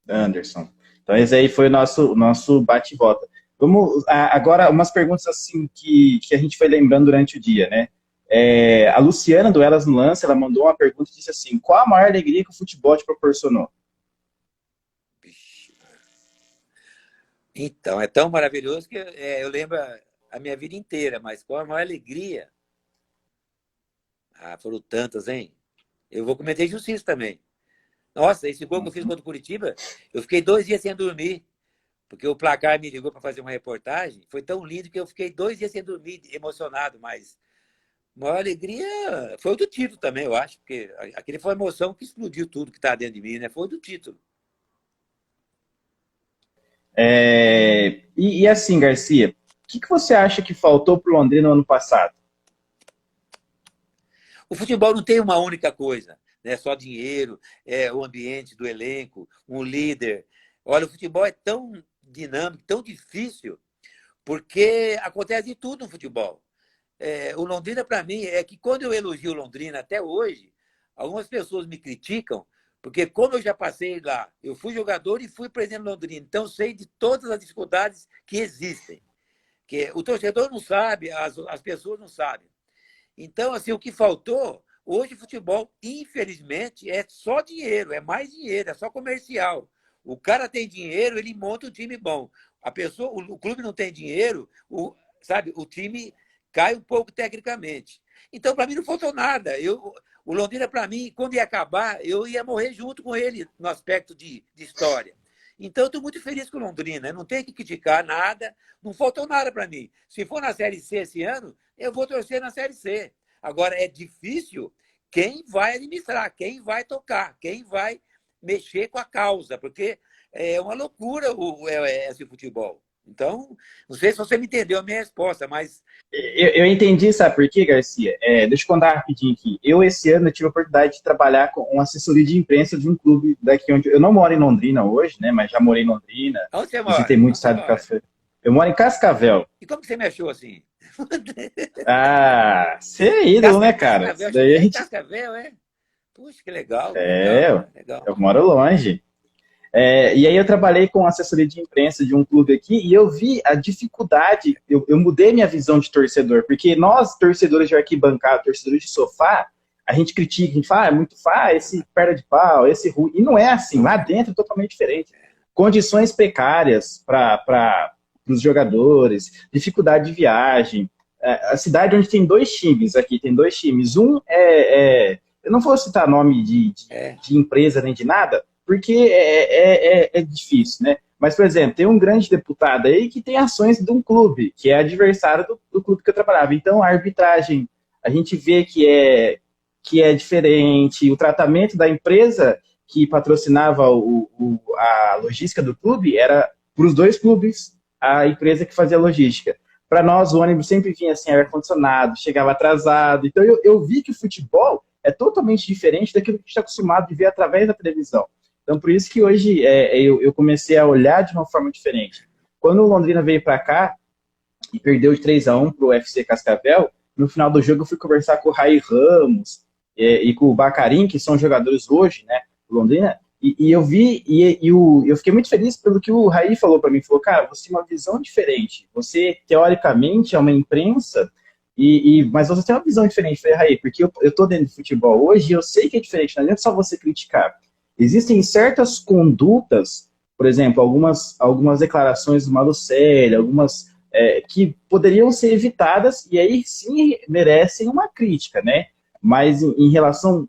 Anderson. Então esse aí foi o nosso bate e volta. Vamos agora umas perguntas assim que a gente foi lembrando durante o dia, né? A Luciana do Elas no Lance, ela mandou uma pergunta e disse assim: qual a maior alegria que o futebol te proporcionou? Então, é tão maravilhoso que eu lembro a minha vida inteira, mas com a maior alegria. Ah, foram tantas, hein? Eu vou cometer justiça também. Nossa, esse gol que eu fiz contra o Curitiba, eu fiquei 2 dias sem dormir, porque o Placar me ligou para fazer uma reportagem. Foi tão lindo que eu fiquei 2 dias sem dormir, emocionado, mas a maior alegria foi o do título também, eu acho, porque aquele foi a emoção que explodiu tudo que está dentro de mim, né? Foi o do título. E assim, Garcia, o que você acha que faltou para o Londrina no ano passado? O futebol não tem uma única coisa, né? Só dinheiro, o ambiente do elenco, um líder. Olha, o futebol é tão dinâmico, tão difícil, porque acontece de tudo no futebol. O Londrina, para mim, é que quando eu elogio o Londrina até hoje, algumas pessoas me criticam, porque como eu já passei lá, eu fui jogador e fui presidente do Londrina, então sei de todas as dificuldades que existem. Que o torcedor não sabe, as pessoas não sabem. Então, assim, o que faltou, hoje o futebol, infelizmente, é só dinheiro, é mais dinheiro, é só comercial. O cara tem dinheiro, ele monta um time bom. A pessoa, o clube não tem dinheiro, sabe, o time cai um pouco tecnicamente. Então, para mim, não faltou nada. O Londrina, para mim, quando ia acabar, eu ia morrer junto com ele no aspecto de história. Então, eu estou muito feliz com o Londrina. Eu não tenho que criticar nada, não faltou nada para mim. Se for na Série C esse ano, eu vou torcer na Série C. Agora, é difícil quem vai administrar, quem vai tocar, quem vai mexer com a causa, porque é uma loucura esse futebol. Então, não sei se você me entendeu a minha resposta, mas... Eu entendi, sabe por quê, Garcia? Deixa eu contar rapidinho aqui. Esse ano, eu tive a oportunidade de trabalhar com uma assessoria de imprensa de um clube daqui onde... Eu não moro em Londrina hoje, né? Mas já morei em Londrina. Onde você mora? Visitei muito Estádio do Café. Eu moro em Cascavel. E como que você me achou assim? Ah, você é ídolo, né, cara? Cascavel, Daí a gente... Cascavel, é? Puxa, que legal. Legal. Eu moro longe. E aí eu trabalhei com assessoria de imprensa de um clube aqui e eu vi a dificuldade, eu mudei minha visão de torcedor, porque nós, torcedores de arquibancada, torcedores de sofá, a gente critica, a gente fala, é muito fácil, esse perna de pau, esse ruim, e não é assim, lá dentro é totalmente diferente. Condições precárias para os jogadores, dificuldade de viagem, a cidade onde tem 2 times aqui, tem 2 times, eu não vou citar nome de empresa nem de nada, porque é difícil, né? Mas, por exemplo, tem um grande deputado aí que tem ações de um clube, que é adversário do clube que eu trabalhava. Então, a arbitragem, a gente vê que é diferente, o tratamento da empresa que patrocinava a logística do clube era para os 2 clubes, a empresa que fazia a logística. Para nós, o ônibus sempre vinha sem ar-condicionado, chegava atrasado. Então, eu vi que o futebol é totalmente diferente daquilo que a gente está acostumado de ver através da televisão. Então, por isso que hoje eu comecei a olhar de uma forma diferente. Quando o Londrina veio para cá e perdeu de 3-1 para o FC Cascavel, no final do jogo eu fui conversar com o Raí Ramos e com o Bacarim, que são jogadores hoje, né, do Londrina, e eu vi, eu fiquei muito feliz pelo que o Raí falou para mim. Falou, cara, você tem uma visão diferente. Você, teoricamente, é uma imprensa, mas você tem uma visão diferente. Eu falei, Raí, porque eu estou dentro do futebol hoje e eu sei que é diferente, não adianta só você criticar. Existem certas condutas, por exemplo, algumas declarações do Malucelli, algumas que poderiam ser evitadas e aí sim merecem uma crítica, né? Mas em relação...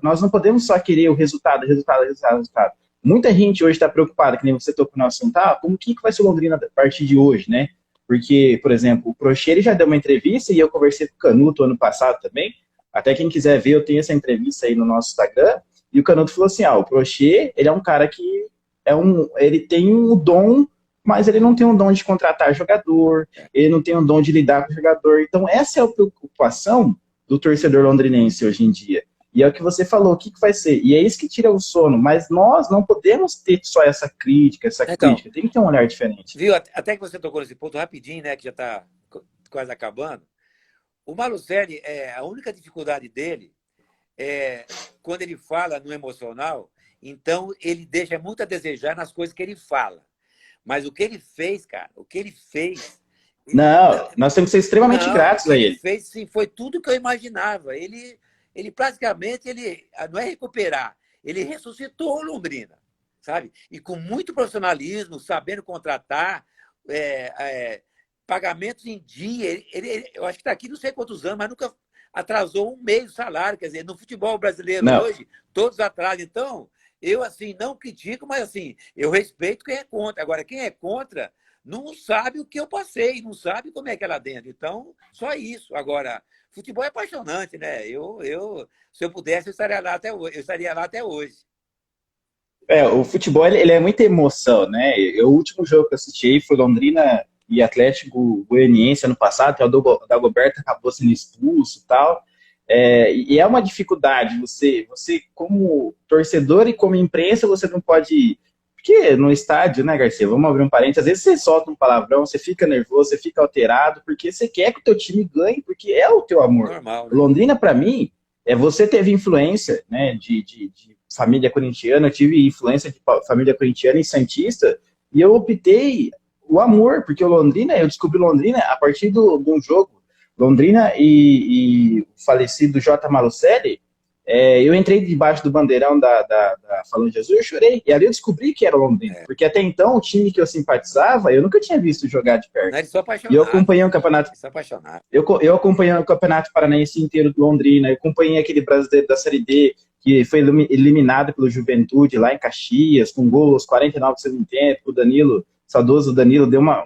Nós não podemos só querer o resultado. Muita gente hoje está preocupada, que nem você tocou no assunto, como que vai ser o Londrina a partir de hoje, né? Porque, por exemplo, o Prochê já deu uma entrevista e eu conversei com o Canuto ano passado também. Até quem quiser ver, eu tenho essa entrevista aí no nosso Instagram. E o Canuto falou assim, o Prochê, ele é um cara que ele tem um dom, mas ele não tem um dom de contratar jogador, ele não tem um dom de lidar com o jogador. Então, essa é a preocupação do torcedor londrinense hoje em dia. E é o que você falou, o que vai ser? E é isso que tira o sono, mas nós não podemos ter só essa crítica, tem que ter um olhar diferente. Viu, até que você tocou nesse ponto rapidinho, né, que já está quase acabando. O Malucelli, a única dificuldade dele quando ele fala no emocional, então ele deixa muito a desejar nas coisas que ele fala. Mas o que ele fez, cara, Não, nós temos que ser extremamente gratos a ele. O que ele fez, sim, foi tudo que eu imaginava. Ele praticamente, não é recuperar, ele ressuscitou o Londrina, sabe? E com muito profissionalismo, sabendo contratar, pagamentos em dia. Eu acho que está aqui não sei quantos anos, mas nunca atrasou um mês o salário. Quer dizer, no futebol brasileiro hoje, todos atrasam. Então, eu assim não critico, mas assim, eu respeito quem é contra. Agora, quem é contra não sabe o que eu passei, não sabe como é que é lá dentro. Então, só isso. Agora, futebol é apaixonante, né? Se eu pudesse, eu estaria lá até hoje. O futebol ele é muita emoção, né? O último jogo que eu assisti foi Londrina e Atlético Goianiense ano passado, que o Dagoberto acabou sendo expulso e tal. E é uma dificuldade, você como torcedor e como imprensa, você não pode... Porque no estádio, né, Garcia, vamos abrir um parênteses, às vezes você solta um palavrão, você fica nervoso, você fica alterado, porque você quer que o teu time ganhe, porque é o teu amor. Normal, né? Londrina, para mim, você teve influência, né, de família corintiana, eu tive influência de família corintiana e santista, e eu optei o amor, porque o Londrina, eu descobri Londrina a partir de um jogo, Londrina e o falecido J. Malucelli, Eu entrei debaixo do bandeirão da Falange Azul e eu chorei. E ali eu descobri que era Londrina. Porque até então, o time que eu simpatizava, eu nunca tinha visto jogar de perto. Não, eles são E eu apaixonados. acompanhei o campeonato. Eles são apaixonados. Eu acompanhei o Campeonato Paranaense inteiro do Londrina. Eu acompanhei aquele brasileiro da Série D que foi eliminado pelo Juventude lá em Caxias, com gol aos 49 do segundo tempo. O Danilo, saudoso Danilo, deu uma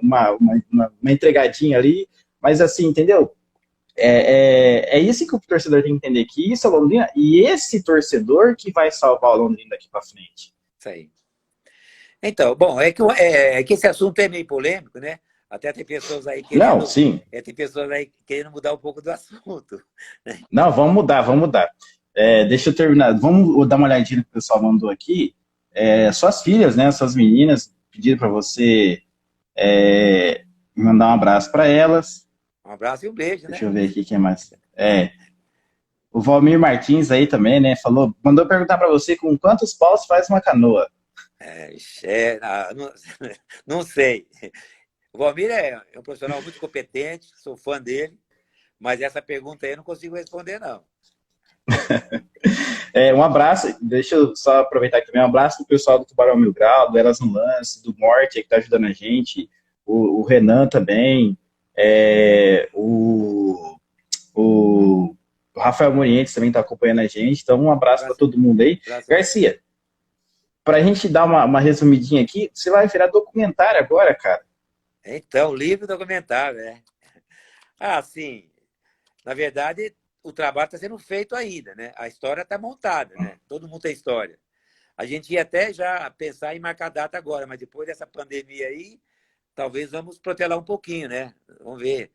entregadinha ali. Mas assim, entendeu? É isso que o torcedor tem que entender, que isso é Londrina, e esse torcedor que vai salvar o Londrina daqui para frente. Isso aí. Então, bom, é que esse assunto é meio polêmico, né? Até tem pessoas aí querendo... Não, sim. Tem pessoas aí querendo mudar um pouco do assunto. Não, vamos mudar. Deixa eu terminar. Vamos dar uma olhadinha no que o pessoal mandou aqui. Suas filhas, né? Suas meninas pediram para você mandar um abraço para elas. Um abraço e um beijo, né? Deixa eu ver aqui quem mais. O Valmir Martins aí também, né? Mandou perguntar para você com quantos paus faz uma canoa. Não sei. O Valmir é um profissional muito competente, sou fã dele, mas essa pergunta aí eu não consigo responder, não. Um abraço, deixa eu só aproveitar aqui também, um abraço pro pessoal do Tubarão Mil Grau, do Elas no Lance, do Morte, que tá ajudando a gente, o Renan também, o Rafael Morientes também tá acompanhando a gente, então um abraço para todo mundo aí. Garcia, pra gente dar uma resumidinha aqui, você vai virar documentário agora, cara. Então, livro documentário, né? Sim, na verdade... O trabalho está sendo feito ainda, né? A história está montada, né? Todo mundo tem história. A gente ia até já pensar em marcar data agora, mas depois dessa pandemia aí, talvez vamos protelar um pouquinho, né? Vamos ver,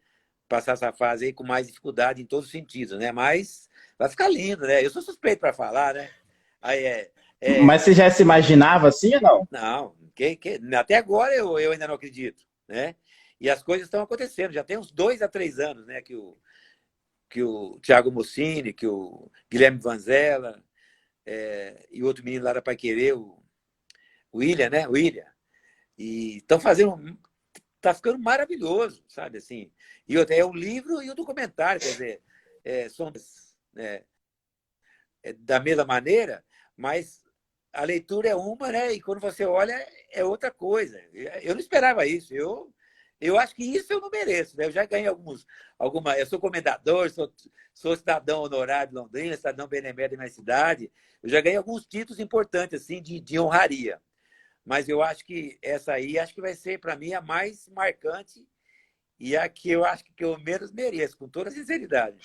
passar essa fase aí com mais dificuldade em todos os sentidos, né? Mas vai ficar lindo, né? Eu sou suspeito para falar, né? Mas você já se imaginava assim ou não? Não, até agora eu ainda não acredito, né? E as coisas estão acontecendo. Já tem uns 2 a 3 anos, né? Que o Thiago Mussini, que o Guilherme Vanzella, e outro menino lá da Paiquerê, o William, né? O William. E estão fazendo... Está ficando maravilhoso, sabe? Assim, e é o livro e o documentário, quer dizer, são da mesma maneira, mas a leitura é uma, né? E quando você olha, é outra coisa. Eu não esperava isso. Eu acho que isso eu não mereço, né? Eu já ganhei eu sou comendador, sou cidadão honorário de Londrina, cidadão benemérito da minha cidade. Eu já ganhei alguns títulos importantes, assim, de honraria. Mas eu acho que essa aí, acho que vai ser, para mim, a mais marcante e a que eu acho que eu menos mereço, com toda sinceridade.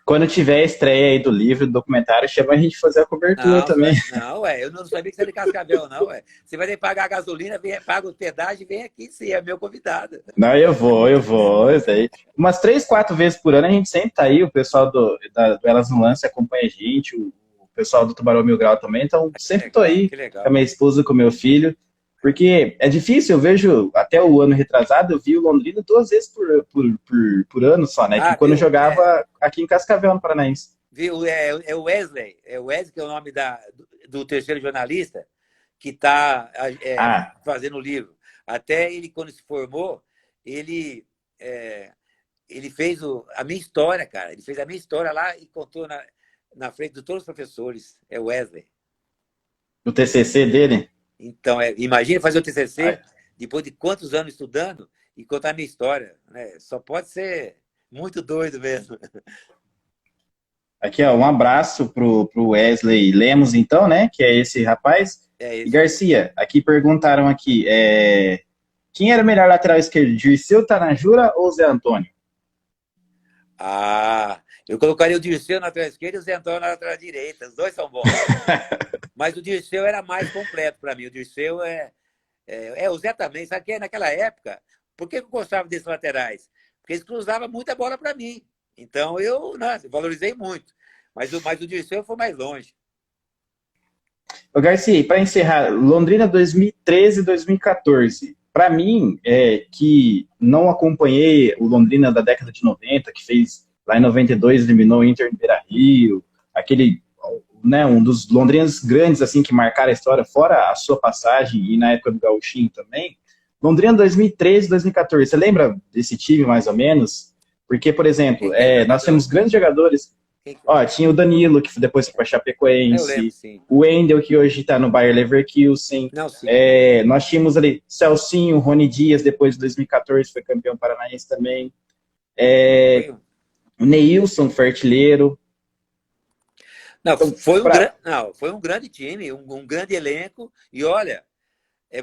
Quando tiver a estreia aí do livro, do documentário, chama a gente fazer a cobertura também. Não, eu não sabia que você era de Cascavel, não. Você vai ter que pagar a gasolina, paga o hospedagem, vem aqui, sim, é meu convidado. Não, eu vou. Isso aí. Umas 3, 4 vezes por ano a gente sempre tá aí, o pessoal do Elas no Lance acompanha a gente, o pessoal do Tubarão Mil Grau também, então sempre tô aí com a minha esposa, com o meu filho, porque é difícil, eu vejo, até o ano retrasado, eu vi o Londrina 2 vezes por ano só, né? Que quando eu jogava aqui em Cascavel, no Paranaense. Viu? É o Wesley. É o Wesley, que é o nome do terceiro jornalista, que está fazendo o livro. Até ele, quando se formou, ele fez a minha história, cara. Ele fez a minha história lá e contou na frente de todos os professores. É o Wesley. O TCC dele? Então, imagina fazer o TCC depois de quantos anos estudando e contar a minha história, né? Só pode ser muito doido mesmo. Aqui, ó, um abraço pro Wesley Lemos, então, né? Que é esse rapaz. E Garcia, aqui perguntaram aqui, quem era o melhor lateral esquerdo, Dirceu Tanajura ou Zé Antônio? Eu colocaria o Dirceu na lateral esquerda e o Zé Antônio na lateral direita. Os dois são bons. Mas o Dirceu era mais completo para mim. O Dirceu o Zé também. Sabe que naquela época, por que eu gostava desses laterais? Porque eles cruzavam muita bola para mim. Então eu valorizei muito. Mas o Dirceu foi mais longe. Ô Garcia, para encerrar, Londrina 2013 e 2014. Para mim, que não acompanhei o Londrina da década de 90, que fez lá em 92, eliminou o Inter em Beira-Rio, aquele, né, um dos londrinas grandes assim que marcaram a história, fora a sua passagem e na época do Gauchinho também. Londrina 2013 e 2014, você lembra desse time mais ou menos? Porque, por exemplo, nós temos grandes jogadores. Ó, tinha o Danilo, que depois foi para Eu lembro, Chapecoense. sim. O Wendel, que hoje está no Bayer Leverkusen. Não, sim. Nós tínhamos ali Celcinho, Rony Dias, depois de 2014 foi campeão paranaense também. Foi, O Neilson foi artilheiro. não, Então, não, foi um grande time, um grande elenco. E olha,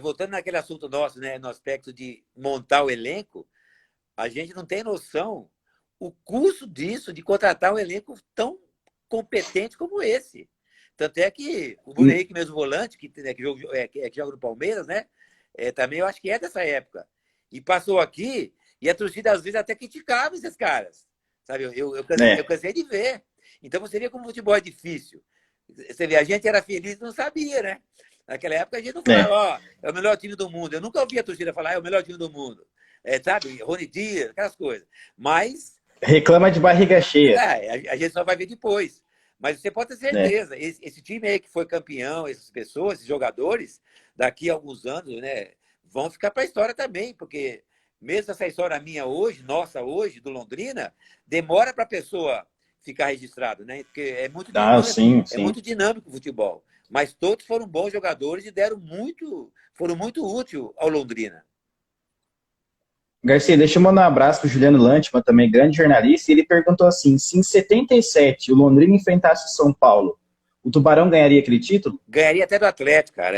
voltando naquele assunto nosso, né, no aspecto de montar o elenco, a gente não tem noção o custo disso, de contratar um elenco tão competente como esse. Tanto é que o Bruno Henrique, mesmo volante, que joga no Palmeiras, né? Também eu acho que é dessa época. E passou aqui, e a torcida às vezes até criticava esses caras. Sabe? Eu cansei de ver. Então você vê como o futebol é difícil. Você vê, a gente era feliz e não sabia, né? Naquela época a gente não falava, ó, é o melhor time do mundo. Eu nunca ouvi a torcida falar, é o melhor time do mundo. Sabe? Rony Dias, aquelas coisas. Mas reclama de barriga cheia. a gente só vai ver depois. Mas você pode ter certeza, esse time aí que foi campeão, essas pessoas, esses jogadores, daqui a alguns anos, né, vão ficar para a história também, porque mesmo essa história minha hoje, nossa hoje, do Londrina, demora para a pessoa ficar registrado, né? Porque é muito dinâmico, Sim, é sim. muito dinâmico o futebol. Mas todos foram bons jogadores e foram muito úteis ao Londrina. Garcia, deixa eu mandar um abraço para o Juliano Lantman, também grande jornalista, e ele perguntou assim, se em 77 o Londrina enfrentasse o São Paulo, o Tubarão ganharia aquele título? Ganharia até do Atlético, cara.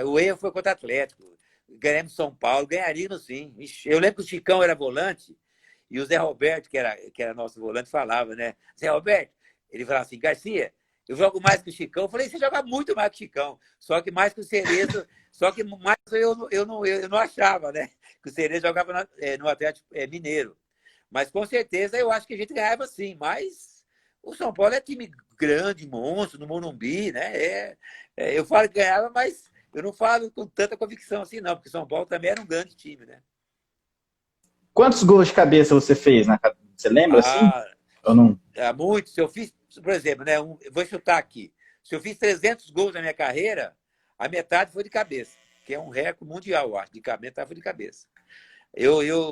O erro foi contra o Atlético. Ganhamos São Paulo, ganharíamos sim. Eu lembro que o Chicão era volante e o Zé Roberto, que era nosso volante, falava, né? Zé Roberto, ele falava assim, Garcia, eu jogo mais que o Chicão. Eu falei, você joga muito mais que o Chicão, só que mais que o Cerezo, só que mais eu não achava, né? Que o Cerezo jogava no Atlético Mineiro. Mas com certeza eu acho que a gente ganhava sim, mas o São Paulo é time grande, monstro, no Morumbi, né? Eu falo que ganhava, mas eu não falo com tanta convicção assim, não, porque São Paulo também era um grande time, né? Quantos gols de cabeça você fez? Você lembra assim? Ah, Ou não? muito. Se eu fiz, por exemplo, né? Vou chutar aqui. Se eu fiz 300 gols na minha carreira, a metade foi de cabeça, que é um recorde mundial, eu acho. Metade foi de cabeça.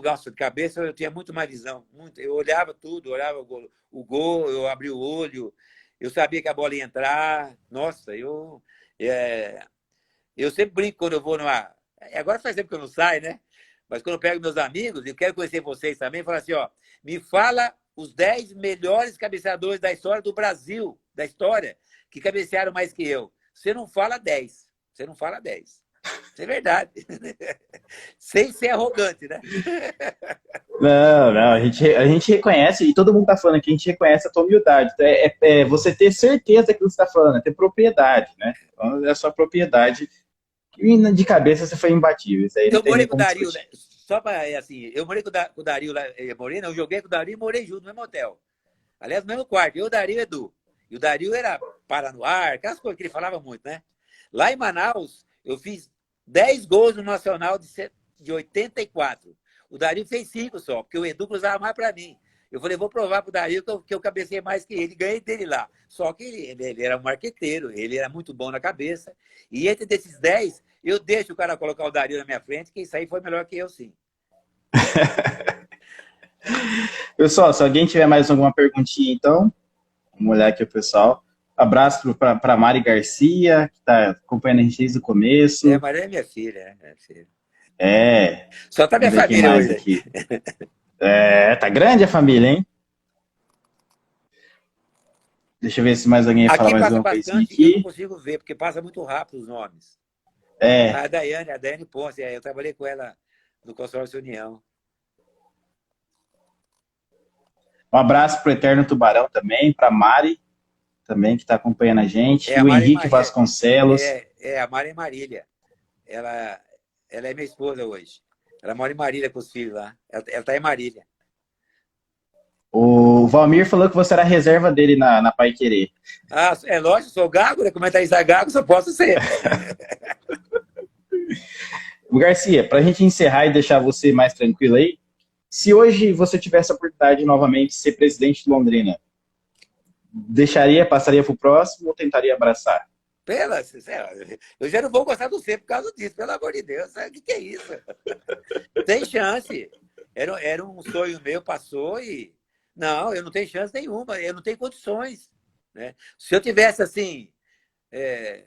Nossa, de cabeça eu tinha muito mais visão. Muito. Eu olhava tudo, olhava o gol, eu abria o olho, eu sabia que a bola ia entrar. Nossa, eu sempre brinco quando eu vou numa. Agora faz tempo que eu não saio, né? Mas quando eu pego meus amigos, e quero conhecer vocês também, falo assim: ó, me fala os 10 melhores cabeceadores da história do Brasil, da história, que cabecearam mais que eu. Você não fala 10. Você não fala 10. Isso é verdade. Sem ser arrogante, né? Não, a gente reconhece, e todo mundo está falando aqui, a gente reconhece a tua humildade. Você ter certeza daquilo que você está falando, é ter propriedade, né? Então, é a sua propriedade. E de cabeça você foi imbatível. Isso aí não Eu tem nem morei com o como Dario, né? discutir. Só para, assim, eu morei com o Dario lá, Morena, eu joguei com o Dario e morei junto no mesmo hotel. Aliás, no mesmo quarto, eu, o Dario e o Edu. E o Dario era para no ar, aquelas coisas que ele falava muito, né? Lá em Manaus, eu fiz 10 gols no Nacional de 84. O Dario fez 5 só, porque o Edu cruzava mais para mim. Eu falei, vou provar pro Dario que eu cabecei mais que ele. Ganhei dele lá. Só que ele era um marqueteiro, ele era muito bom na cabeça. E entre desses 10, eu deixo o cara colocar o Dario na minha frente, que isso aí foi melhor que eu, sim. Pessoal, se alguém tiver mais alguma perguntinha, então, vamos olhar aqui o pessoal. Abraço para Mari Garcia, que está acompanhando a gente desde o começo. A Maria é minha filha, minha filha. É, Só tá minha vamos ver quem família mais hoje. aqui. Tá grande a família, hein? Deixa eu ver se mais alguém ia falar Aqui mais passa alguma coisinha bastante, eu não aqui. consigo ver, porque passa muito rápido os nomes. É, A Daiane Ponce, eu trabalhei com ela no Consórcio União. um abraço para o Eterno Tubarão também, para Mari, também, que está acompanhando a gente. A O Mari Henrique Vasconcelos. a Mari Marília. Ela, ela é minha esposa hoje. Ela mora em Marília com os filhos lá. Ela tá em Marília. O Valmir falou que você era a reserva dele na Pai Querer. Ah, é lógico, sou gago, né? Comentarista gago, só posso ser. O Garcia, para a gente encerrar e deixar você mais tranquilo aí, se hoje você tivesse a oportunidade de novamente ser presidente de Londrina, passaria para o próximo ou tentaria abraçar? Eu já não vou gostar do você por causa disso, pelo amor de Deus. O que é isso? Tem chance. Era um sonho meu, passou e Não, eu não tenho chance nenhuma, eu não tenho condições. Né? Se eu tivesse, assim,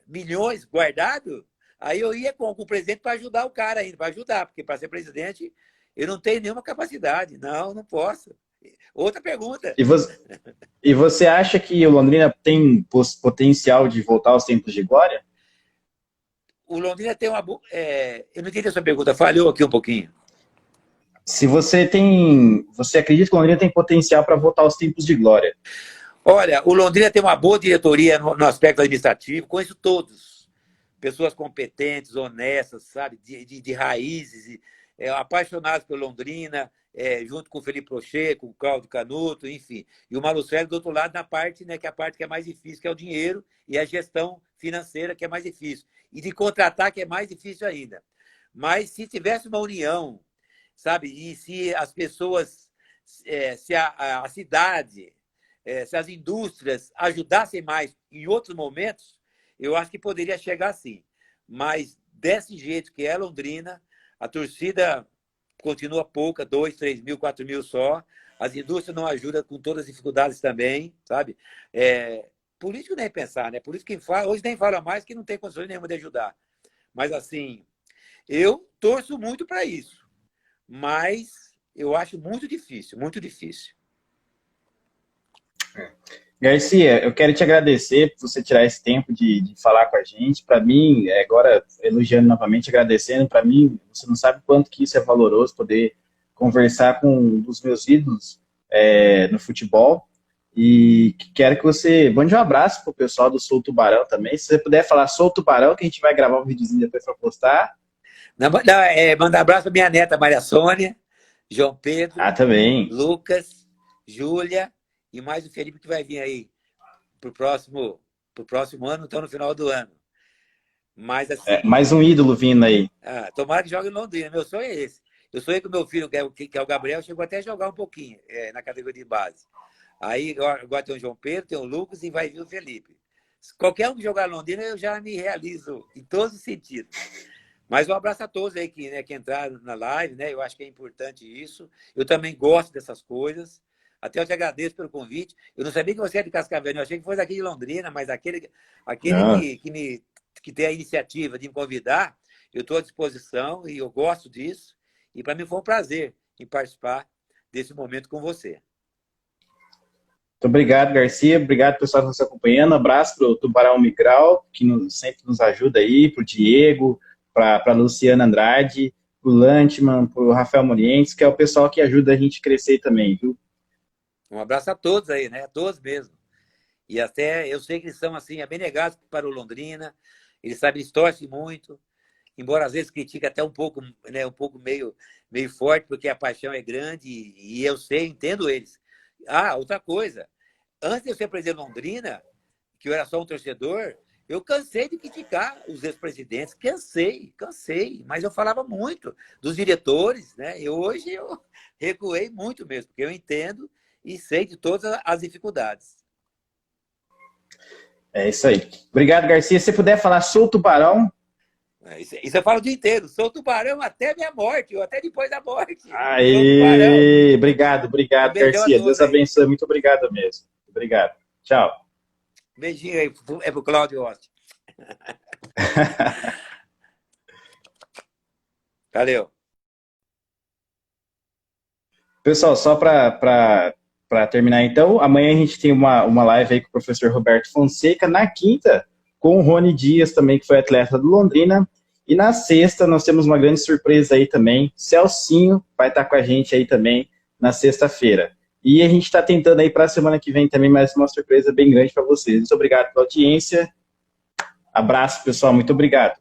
milhões guardados, aí eu ia com o presidente para ajudar o cara ainda, para ajudar, porque para ser presidente eu não tenho nenhuma capacidade. Não, não posso. Outra pergunta. E você acha que o Londrina tem potencial de voltar aos tempos de glória? O Londrina tem uma... eu não entendi a sua pergunta, falhou aqui um pouquinho. Se você acredita que o Londrina tem potencial para voltar aos tempos de glória? Olha, o Londrina tem uma boa diretoria no aspecto administrativo, conheço todos. Pessoas competentes, honestas, sabe, de raízes, apaixonados pelo Londrina, junto com o Felipe Prochê, com o Claudio Canuto, enfim. E o Malucelli do outro lado na parte, né, que é a parte que é mais difícil, que é o dinheiro e a gestão financeira, que é mais difícil. E de contratar, que é mais difícil ainda. Mas se tivesse uma união, sabe, e se as pessoas, se a cidade, se as indústrias ajudassem mais em outros momentos, eu acho que poderia chegar assim. Mas desse jeito que é Londrina, a torcida continua pouca, 2, 3 mil, 4 mil só. As indústrias não ajudam com todas as dificuldades também, sabe? Político nem pensar, né? Político que fala, hoje nem fala mais que não tem condições nenhuma de ajudar. Mas, assim, eu torço muito para isso. Mas eu acho muito difícil, muito difícil. Garcia, eu quero te agradecer por você tirar esse tempo de falar com a gente. Para mim, agora elogiando novamente, agradecendo, para mim, você não sabe quanto que isso é valoroso, poder conversar com um dos meus ídolos no futebol. E quero que você mande um abraço pro pessoal do Sou Tubarão também. Se você puder falar Sou Tubarão, que a gente vai gravar um videozinho depois para postar. Mandar abraço para minha neta Maria Sônia, João Pedro, também. Lucas, Júlia e mais o Felipe que vai vir aí pro próximo ano, então no final do ano. Mas assim. Mais um ídolo vindo aí. Tomara que jogue em Londrina. Meu sonho é esse. Eu sonhei com meu filho, que é o Gabriel, chegou até a jogar um pouquinho na categoria de base. Aí agora tem o João Pedro, tem o Lucas e vai vir o Felipe. Qualquer um que jogar Londrina, eu já me realizo em todos os sentidos. Mas um abraço a todos aí que entraram na live, né? Eu acho que é importante isso. Eu também gosto dessas coisas. Até eu te agradeço pelo convite. Eu não sabia que você é de Cascavel, eu achei que fosse aqui de Londrina, mas aquele que tem a iniciativa de me convidar, eu estou à disposição e eu gosto disso. E para mim foi um prazer em participar desse momento com você. Muito obrigado, Garcia. Obrigado, pessoal, que está nos acompanhando. Abraço para o Tubarão Migral, que sempre nos ajuda aí, para o Diego, para a Luciana Andrade, para o Lantman, para o Rafael Morientes, que é o pessoal que ajuda a gente a crescer também, viu? Um abraço a todos aí, né? A todos mesmo. E até eu sei que eles são assim, abnegados para o Londrina, eles sabem, eles torcem muito, embora às vezes critique até um pouco, né, um pouco meio forte, porque a paixão é grande e eu sei, entendo eles. Outra coisa, antes de eu ser presidente de Londrina, que eu era só um torcedor, eu cansei de criticar os ex-presidentes, cansei, mas eu falava muito dos diretores, né? E hoje eu recuei muito mesmo, porque eu entendo e sei de todas as dificuldades. É isso aí. Obrigado, Garcia. Se você puder falar, sou Tubarão. Isso eu falo o dia inteiro. Sou Tubarão até minha morte, ou até depois da morte. Aê! Obrigado, Garcia. Deus abençoe. Muito obrigado mesmo. Obrigado. Tchau. Beijinho aí. É pro Cláudio Osti. Valeu. Pessoal, só para terminar então, amanhã a gente tem uma live aí com o professor Roberto Fonseca, na quinta com o Rony Dias também, que foi atleta do Londrina, e na sexta nós temos uma grande surpresa aí também, Celcinho vai estar com a gente aí também na sexta-feira. E a gente está tentando aí para a semana que vem também mais uma surpresa bem grande para vocês. Muito obrigado pela audiência. Abraço, pessoal. Muito obrigado.